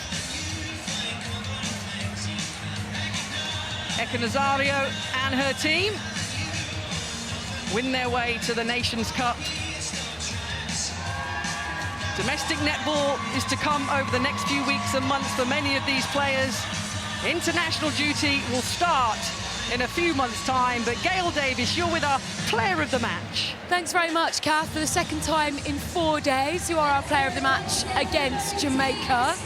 Eka Nazario and her team win their way to the Nations Cup. Domestic netball is to come over the next few weeks and months for many of these players. International duty will start in a few months' time, but Gail Davis, you're with our player of the match. Thanks very much, Kath. For the second time in 4 days, you are our player of the match against Jamaica.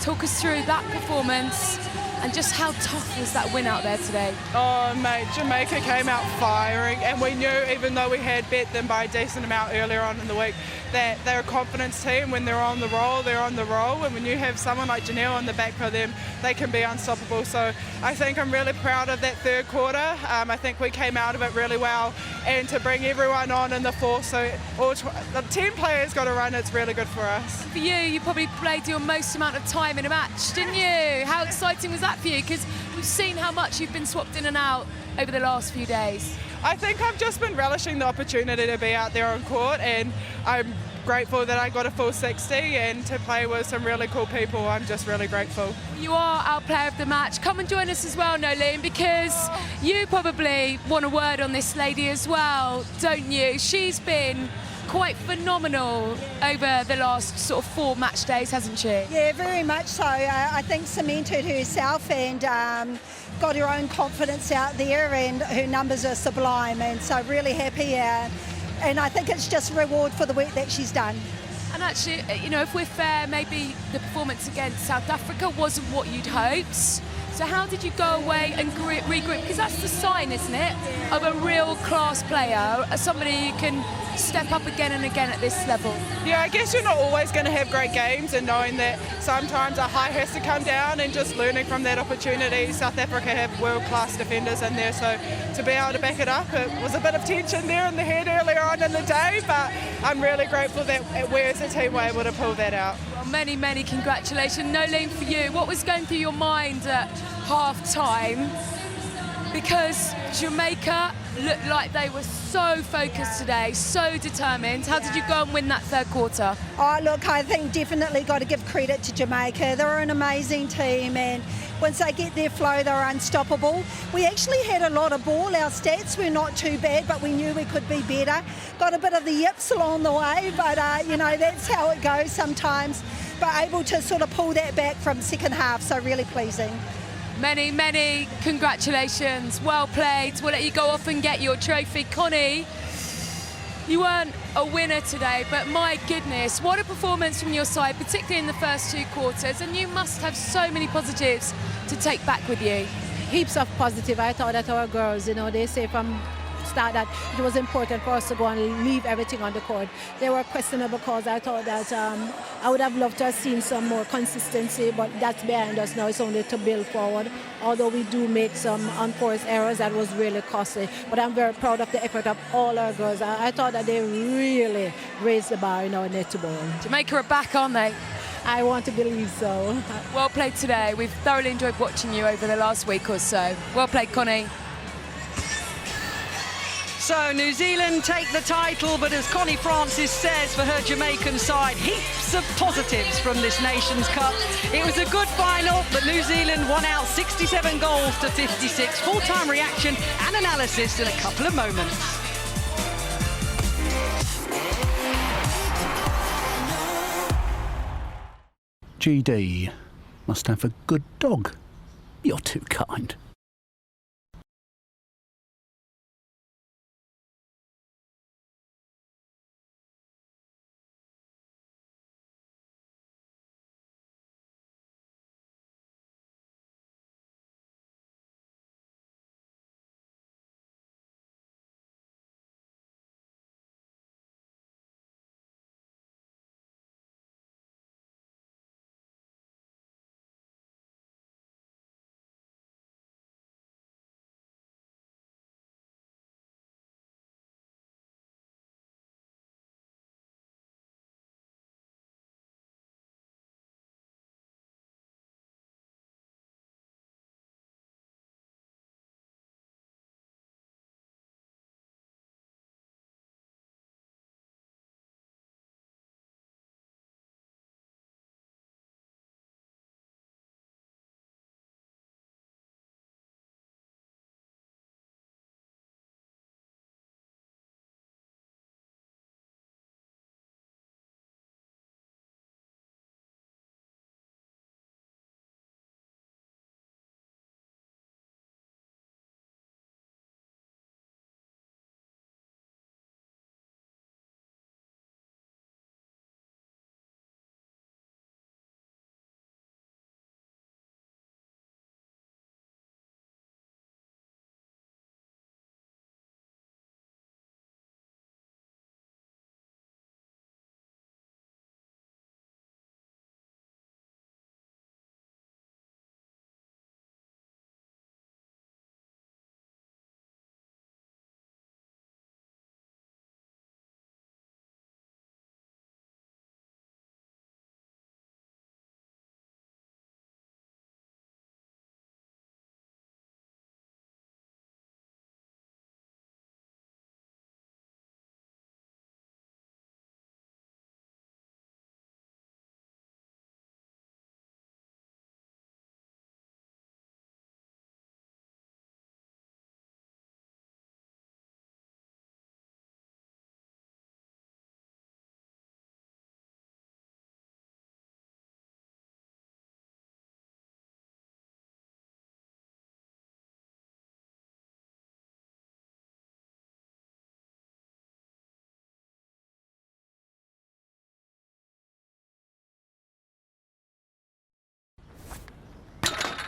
Talk us through that performance and just how tough was that win out there today? Oh, mate, Jamaica came out firing, and we knew, even though we had bet them by a decent amount earlier on in the week, that they're a confidence team. When they're on the roll, they're on the roll, and when you have someone like Janelle on the back for them, they can be unstoppable. So I think I'm really proud of that third quarter. I think we came out of it really well, and to bring everyone on in the fourth, so the 10 players got to run, it's really good for us. For you probably played your most amount of time in a match, didn't you? How exciting was that for you? Because we've seen how much you've been swapped in and out over the last few days. I think I've just been relishing the opportunity to be out there on court, and I'm grateful that I got a full 60 and to play with some really cool people. I'm just really grateful. You are our player of the match. Come and join us as well, Nolene, because you probably want a word on this lady as well, don't you? She's been quite phenomenal over the last sort of 4 match days, hasn't she? Yeah, very much so. I think cemented herself and got her own confidence out there, and her numbers are sublime, and so really happy. And I think it's just a reward for the work that she's done. And actually, you know, if we're fair, maybe the performance against South Africa wasn't what you'd hoped. So how did you go away and regroup? Because that's the sign, isn't it, of a real class player, somebody who can step up again and again at this level. Yeah, I guess you're not always going to have great games, and knowing that sometimes a high has to come down, and just learning from that opportunity. South Africa have world-class defenders in there, so to be able to back it up, it was a bit of tension there in the head earlier on in the day, but I'm really grateful that we as a team were able to pull that out. Well, many, many congratulations. Nolene, for you, what was going through your mind at half-time? Because Jamaica looked like they were so focused today, so determined. How did you go and win that third quarter? Oh, look, I think definitely got to give credit to Jamaica. They're an amazing team, and once they get their flow, they're unstoppable. We actually had a lot of ball. Our stats were not too bad, but we knew we could be better. Got a bit of the yips along the way, but, you know, that's how it goes sometimes. But able to sort of pull that back from second half, so really pleasing. Many, many congratulations. Well played. We'll let you go off and get your trophy. Connie, you weren't a winner today, but my goodness, what a performance from your side, particularly in the first two quarters. And you must have so many positives to take back with you. Heaps of positive. I thought that our girls, you know, they say from start that it was important for us to go and leave everything on the court. They were questionable calls. I thought that I would have loved to have seen some more consistency, but that's behind us now. It's only to build forward. Although we do make some unforced errors, that was really costly. But I'm very proud of the effort of all our girls. I thought that they really raised the bar in our netball. Jamaica are back, aren't they? I want to believe so. Well played today. We've thoroughly enjoyed watching you over the last week or so. Well played, Connie. So New Zealand take the title, but as Connie Francis says for her Jamaican side, heaps of positives from this Nations Cup. It was a good final, but New Zealand won out 67 goals to 56. Full-time reaction and analysis in a couple of moments. GD must have a good dog. You're too kind.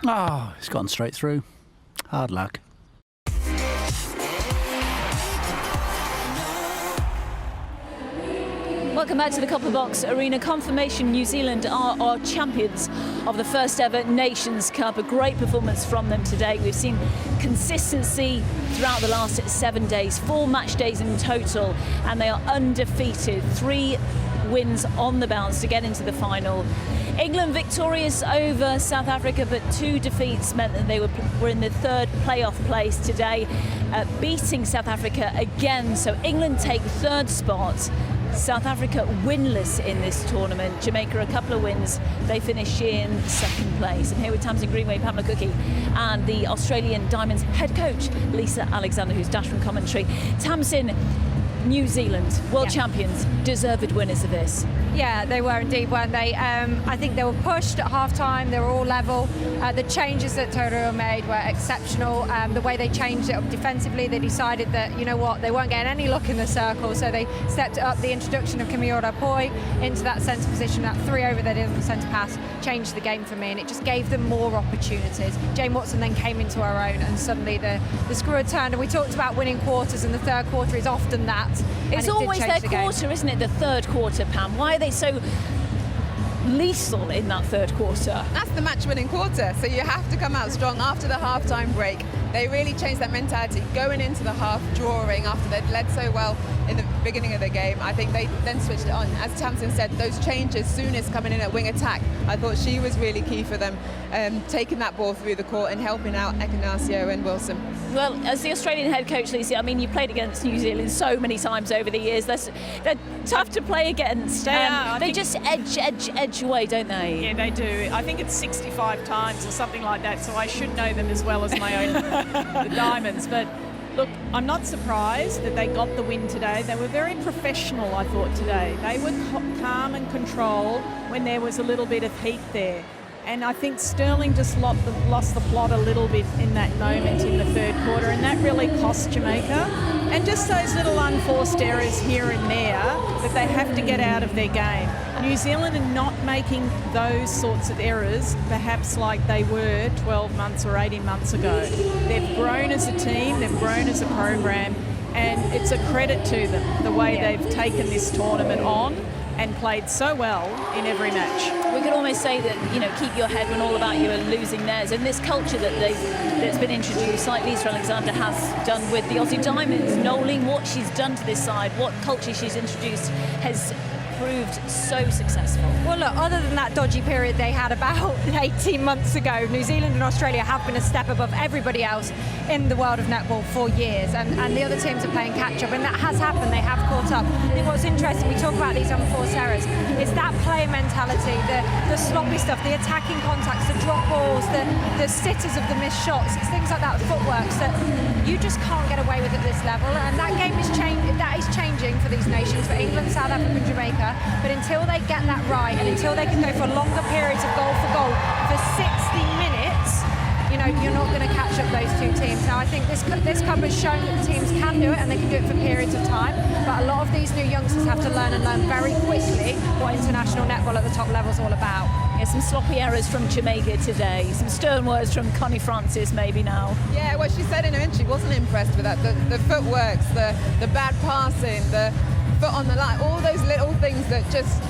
Oh, it's gone straight through. Hard luck. Welcome back to the Copper Box Arena. Confirmation New Zealand are our champions of the first ever Nations Cup. A great performance from them today. We've seen consistency throughout the last 7 days, 4 match days in total, and they are undefeated. 3 wins on the bounce to get into the final. England victorious over South Africa, but 2 defeats meant that they were in the 3rd playoff place today, beating South Africa again. So England take 3rd spot. South Africa winless in this tournament. Jamaica a couple of wins. They finish in 2nd place. I'm here with Tamsin Greenway, Pamela Cookie, and the Australian Diamonds head coach, Lisa Alexander, who's dashed from commentary. Tamsin, New Zealand, world champions, deserved winners of this. Yeah, they were indeed, weren't they? I think they were pushed at half-time. They were all level. The changes that Torero made were exceptional. The way they changed it up defensively, they decided that, you know what, they weren't getting any look in the circle, so they stepped it up. The introduction of Camille Rapoi into that centre position, that 3 over they did on the centre pass, changed the game for me, and it just gave them more opportunities. Jane Watson then came into her own, and suddenly the screw had turned. And we talked about winning quarters, and the 3rd quarter is often that. It's always their quarter, isn't it? The 3rd quarter, Pam. Why are they so lethal in that 3rd quarter? That's the match-winning quarter, so you have to come out strong after the half-time break. They really changed that mentality, going into the half, drawing after they'd led so well in the beginning of the game. I think they then switched it on. As Tamsin said, those changes, Souness coming in at wing attack, I thought she was really key for them, taking that ball through the court and helping out Ekenasio and Wilson. Well, as the Australian head coach, Lisa, I mean, you played against New Zealand so many times over the years. They're tough to play against. They just edge away, don't they? Yeah, they do. I think it's 65 times or something like that, so I should know them as well as my own the Diamonds. But look, I'm not surprised that they got the win today. They were very professional, I thought, today. They were calm and controlled when there was a little bit of heat there. And I think Sterling just lost the plot a little bit in that moment in the 3rd quarter, and that really cost Jamaica. And just those little unforced errors here and there that they have to get out of their game. New Zealand are not making those sorts of errors, perhaps like they were 12 months or 18 months ago. They've grown as a team, they've grown as a program, and it's a credit to them, the way they've taken this tournament on and played so well in every match. We could almost say that, you know, keep your head when all about you are losing theirs. And this culture that's been introduced, like Lisa Alexander has done with the Aussie Diamonds, knowing what she's done to this side, what culture she's introduced, has proved so successful. Well, look, other than that dodgy period they had about 18 months ago, New Zealand and Australia have been a step above everybody else in the world of netball for years, and the other teams are playing catch-up, and that has happened. They have caught up. I think what's interesting, we talk about these unforced errors, it's that play mentality, the sloppy stuff, the attacking contacts, the drop balls, the sitters of the missed shots. It's things like that, footworks, that you just can't get away with at this level, and that game is changing for these nations, for England, South Africa and Jamaica. But until they get that right, and until they can go for longer periods of goal for goal for 60 minutes, you know, you're not going to catch up those 2 teams. Now, I think this cup has shown that the teams can do it, and they can do it for periods of time. But a lot of these new youngsters have to learn very quickly what international netball at the top level is all about. Yeah, some sloppy errors from Jamaica today, some stern words from Connie Francis maybe now. Yeah, well, she said in her end she wasn't impressed with that. The footworks, the bad passing, the foot on the line, all those little things that just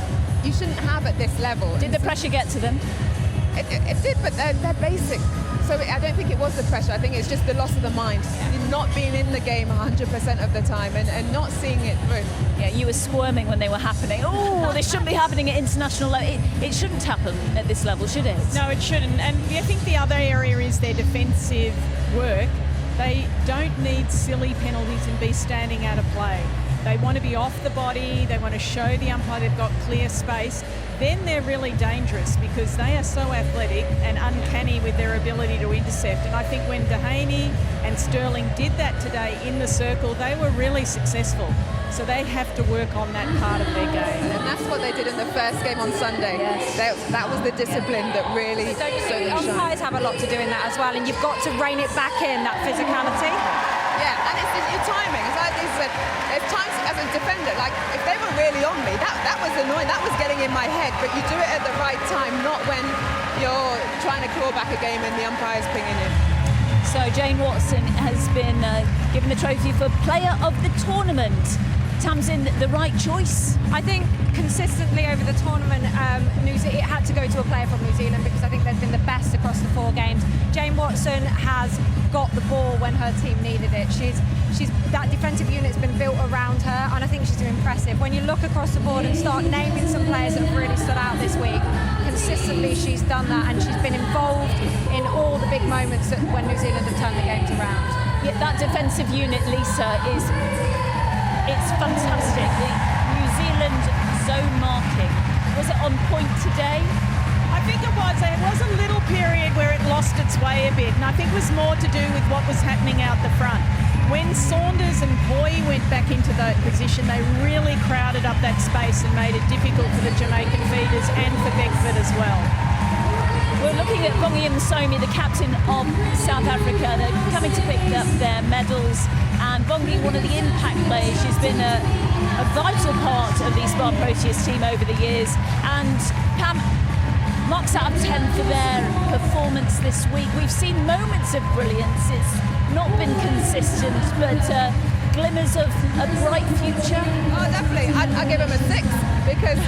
you shouldn't have at this level. Did the pressure get to them? It did, but they're basic. So I don't think it was the pressure. I think it's just the loss of the mind. Yeah. Not being in the game 100% of the time and not seeing it through. Yeah, you were squirming when they were happening. Oh, they shouldn't be happening at international level. It shouldn't happen at this level, should it? No, it shouldn't. And I think the other area is their defensive work. They don't need silly penalties and be standing out of play. They want to be off the body. They want to show the umpire they've got clear space. Then they're really dangerous because they are so athletic and uncanny with their ability to intercept. And I think when Dehaney and Sterling did that today in the circle, they were really successful. So they have to work on that part of their game. And that's what they did in the first game on Sunday. Yes. That was the discipline that really... So don't you think the umpires have a lot to do in that as well, and you've got to rein it back in, that physicality? Yeah, and it's your timing. It's like Lisa said, there's times as a defender, like if they were really on me, that was annoying, that was getting in my head, but you do it at the right time, not when you're trying to claw back a game and the umpire's pinging in. So Jane Watson has been given the trophy for Player of the Tournament. Tamsin, the right choice? I think consistently over the tournament, it had to go to a player from New Zealand because I think they've been the best across the 4 games. Jane Watson has got the ball when her team needed it. She's that defensive unit's been built around her, and I think she's impressive. When you look across the board and start naming some players that have really stood out this week, consistently she's done that, and she's been involved in all the big moments when New Zealand have turned the games around. Yeah, that defensive unit, Lisa, it's fantastic. The New Zealand zone marking, was it on point today? I think it was. There was a little period where it lost its way a bit, and I think it was more to do with what was happening out the front. When Saunders and Boy went back into that position, they really crowded up that space and made it difficult for the Jamaican feeders and for Beckford as well. We're looking at Bongi Msomi, the captain of South Africa. They're coming to pick up their medals. And Bongi, one of the impact players, she's been a vital part of the Spar Proteas team over the years. And Pam, marks out of 10 for their performance this week. We've seen moments of brilliance. It's not been consistent, but glimmers of a bright future. Oh, definitely. I'd give them a 6 because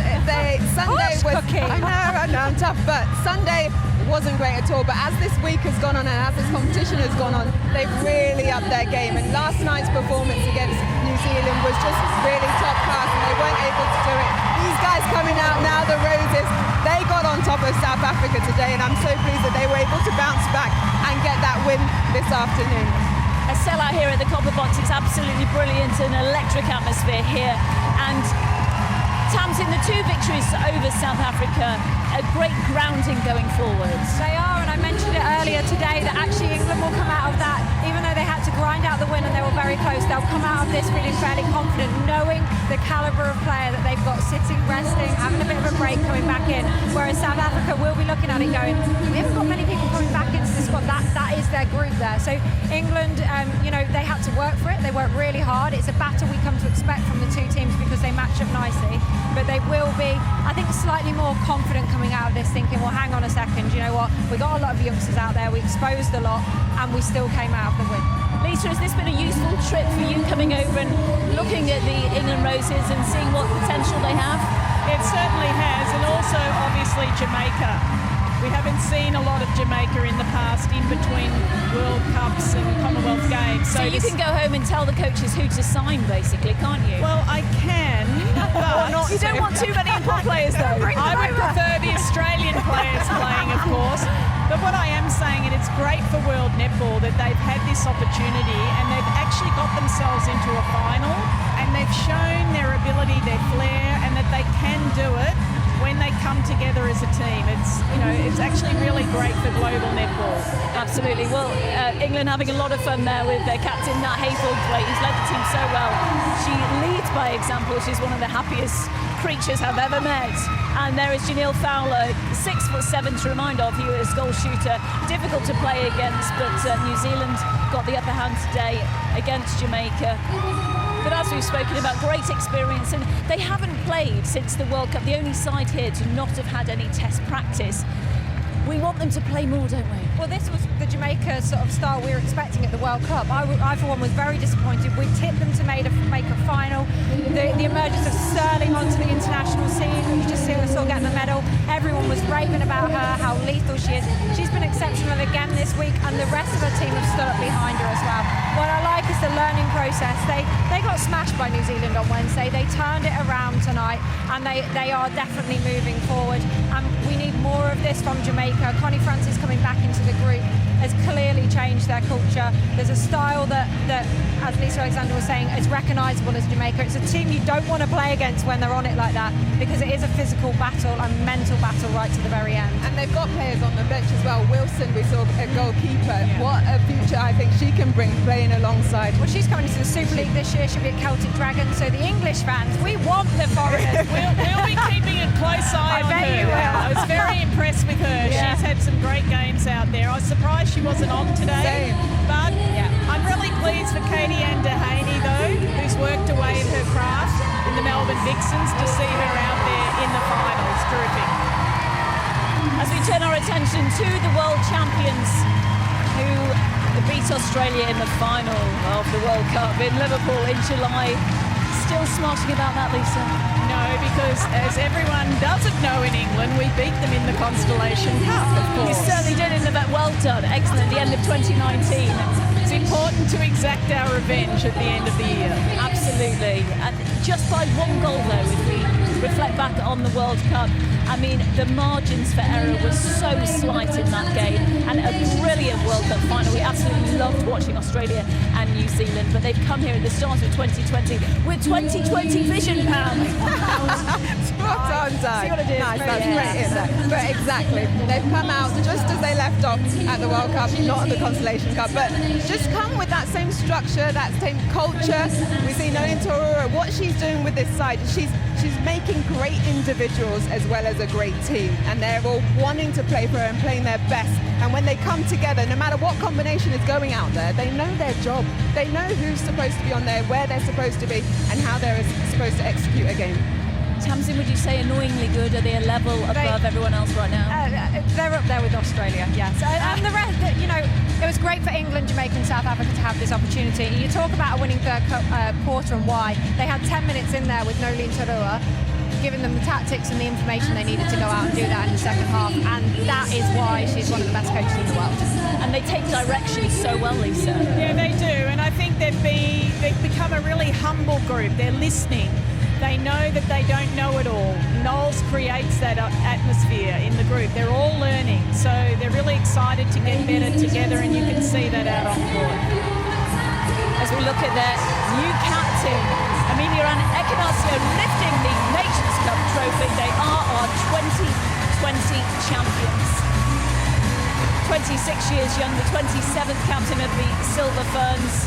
Sunday was... I know, I'm tough, but Sunday wasn't great at all. But as this week has gone on and as this competition has gone on, they've really upped their game. And last night's performance against New Zealand was just really top class, and they weren't able to do it. These guys coming out now, the Roses, they got on top of South Africa today, and I'm so pleased that they were able to bounce back and get that win this afternoon. A sellout here at the Copper Box. It's absolutely brilliant, an electric atmosphere here. And Tamsin, the 2 victories over South Africa, a great grounding going forwards. They are, and I mentioned it earlier today that actually England will come out of that, even though they had to grind out the win and they were very close, they'll come out of this feeling fairly confident, knowing the calibre of player that they've got sitting, resting, having a bit of a break, coming back in. Whereas South Africa will be looking at it going, we haven't got many people coming back into the squad. That is their group there. So England, they had to work for it. They worked really hard. It's a battle we come to expect from the 2 teams because they match up nicely. But they will be, I think, slightly more confident coming out of this, thinking, well, hang on a second, you know what? We got a lot of youngsters out there. We exposed a lot, and we still came out of the win. Lisa, has this been a useful trip for you coming over and looking at the England Roses and seeing what potential they have? It certainly has, and also obviously Jamaica. We haven't seen a lot of Jamaica in the past, in between World Cups and Commonwealth Games. So you can go home and tell the coaches who to sign, basically, can't you? Well, I can, but you don't want too many import players, though. I would prefer the Australian players playing, of course. But what I am saying, and it's great for World Netball that they've had this opportunity and they've actually got themselves into a final, and they've shown their ability, their flair, and that they can do it when they come together as a team. It's actually really great for global netball. Absolutely. Well, England having a lot of fun there with their captain Nat Haythornthwaite, who's led the team so well. She leads by example. She's one of the happiest creatures I've ever met. And there is Janelle Fowler, 6'7" to remind of, US goal shooter. Difficult to play against, but New Zealand got the upper hand today against Jamaica. But as we've spoken about, great experience, and they haven't played since the World Cup. The only side here to not have had any test practice. We want them to play more, don't we? Well, this was the Jamaica sort of style we were expecting at the World Cup. I for one, was very disappointed. We tipped them to make a final. The emergence of Sterling onto the international scene, you just see her still getting the medal. Everyone was raving about her, how lethal she is. She's been exceptional again this week, and the rest of her team have stood up behind her as well. What I like is the learning process. They got smashed by New Zealand on Wednesday. They turned it around tonight, and they are definitely moving forward. And we need more of this from Jamaica. Connie Francis coming back into the group has clearly changed their culture. There's a style that as Lisa Alexander was saying, is recognisable as Jamaica. It's a team you don't want to play against when they're on it like that, because it is a physical battle and mental battle right to the very end. And they've got players on the bench as well. Wilson, we saw a goalkeeper. Yeah. What a future I think she can bring playing alongside. Well, she's coming into the Super League this year. She'll be at Celtic Dragons. So the English fans, we want the foreigners. We'll be keeping a close eye on her. I bet you will. I was very impressed with her. Yeah. She's had some great games out there. I was surprised she wasn't on today. Same. But I'm really pleased pleased for Katie Ann Dehaney, though, who's worked away at her craft in the Melbourne Vixens, to see her out there in the finals. Terrific. As we turn our attention to the world champions who beat Australia in the final of the World Cup in Liverpool in July. Still smarting about that, Lisa? No, because as everyone doesn't know in England, we beat them in the Constellation Cup, of course. You certainly did in the well done. Excellent. The end of 2019. It's important to exact our revenge at the end of the year. Absolutely. And just by one goal, though, if we reflect back on the World Cup, I mean, the margins for error were so slight in that game, and a brilliant World Cup final. We absolutely loved watching Australia and New Zealand, but they've come here at the start of 2020 with 2020 vision, Pam. Spot on, Doug. See what I did? Nice, that's great, isn't it? But exactly, they've come out just as they left off at the World Cup, not at the Constellation Cup, but just come with that same structure, that same culture. We see Noeline Taurua, what she's doing with this side, she's making great individuals as well as a great team, and they're all wanting to play for her and playing their best. And when they come together, no matter what combination is going out there, they know their job. They know who's supposed to be on there, where they're supposed to be, and how they're supposed to execute a game. Tamsin, would you say annoyingly good? Are they a level above everyone else right now? They're up there with Australia, yes. And the rest, it was great for England, Jamaica and South Africa to have this opportunity. You talk about a winning third quarter and why. They had 10 minutes in there with Noeline Taurua, giving them the tactics and the information they needed to go out and do that in the second half. And that is why she's one of the best coaches in the world. And they take direction so well, Lisa. Yeah, they do. And I think they've become a really humble group. They're listening. They know that they don't know it all. Knowles creates that atmosphere in the group. They're all learning, so they're really excited to get better together, and you can see that out on the court. As we look at their new captain, Amelia Ann Ekenasio, lifting the Nations Cup trophy. They are our 2020 champions. 26 years young, the 27th captain of the Silver Ferns.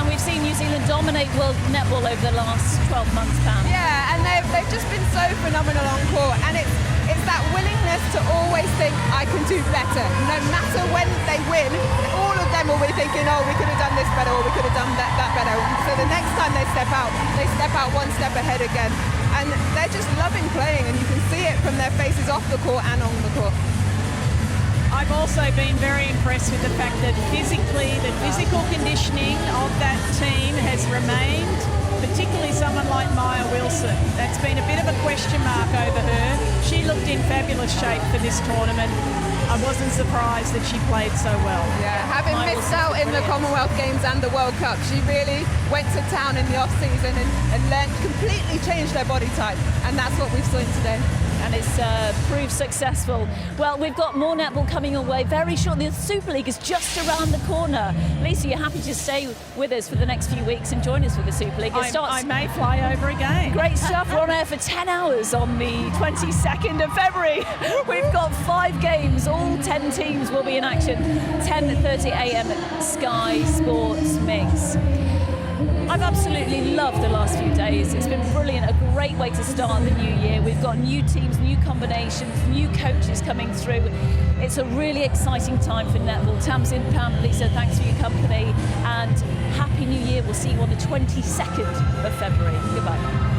We've seen New Zealand dominate world netball over the last 12 months, Pam. Yeah, and they've just been so phenomenal on court, and it's that willingness to always think, I can do better. No matter when they win, all of them will be thinking, oh, we could have done this better, or we could have done that better. So the next time they step out one step ahead again. And they're just loving playing, and you can see it from their faces off the court and on the court. I've also been very impressed with the fact that physically, the physical conditioning of that team has remained, particularly someone like Maya Wilson. That's been a bit of a question mark over her. She looked in fabulous shape for this tournament. I wasn't surprised that she played so well. Yeah, having missed out in the Commonwealth Games and the World Cup, she really went to town in the off-season and learned, completely changed their body type, and that's what we've seen today. And it's proved successful. Well, we've got more netball coming your way very shortly. The Super League is just around the corner. Lisa, you're happy to stay with us for the next few weeks and join us for the Super League. I may fly over again. Great stuff. We're on air for 10 hours on the 22nd of February. We've got 5 games. All 10 teams will be in action. 10:30 a.m. Sky Sports Mix. I've absolutely loved the last few days. It's been brilliant, a great way to start the new year. We've got new teams, new combinations, new coaches coming through. It's a really exciting time for netball. Tamsin, Pam, Lisa, thanks for your company, and Happy New Year. We'll see you on the 22nd of February. Goodbye.